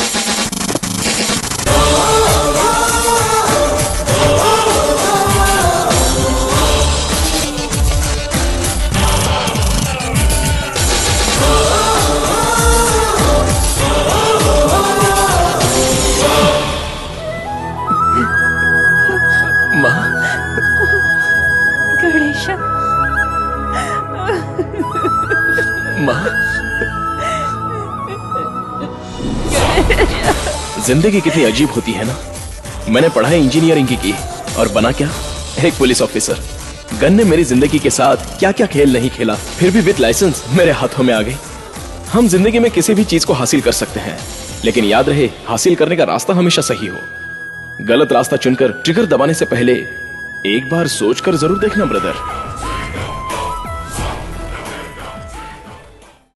गणेशा, माँ, जिंदगी कितनी अजीब होती है ना। मैंने पढ़ाई इंजीनियरिंग की और बना क्या, एक पुलिस ऑफिसर। गन ने मेरी जिंदगी के साथ क्या क्या खेल नहीं खेला, फिर भी विद लाइसेंस मेरे हाथों में आ गई। हम जिंदगी में किसी भी चीज को हासिल कर सकते हैं, लेकिन याद रहे हासिल करने का रास्ता हमेशा सही हो। गलत रास्ता चुनकर ट्रिगर दबाने से पहले एक बार सोचकर जरूर देखना ब्रदर।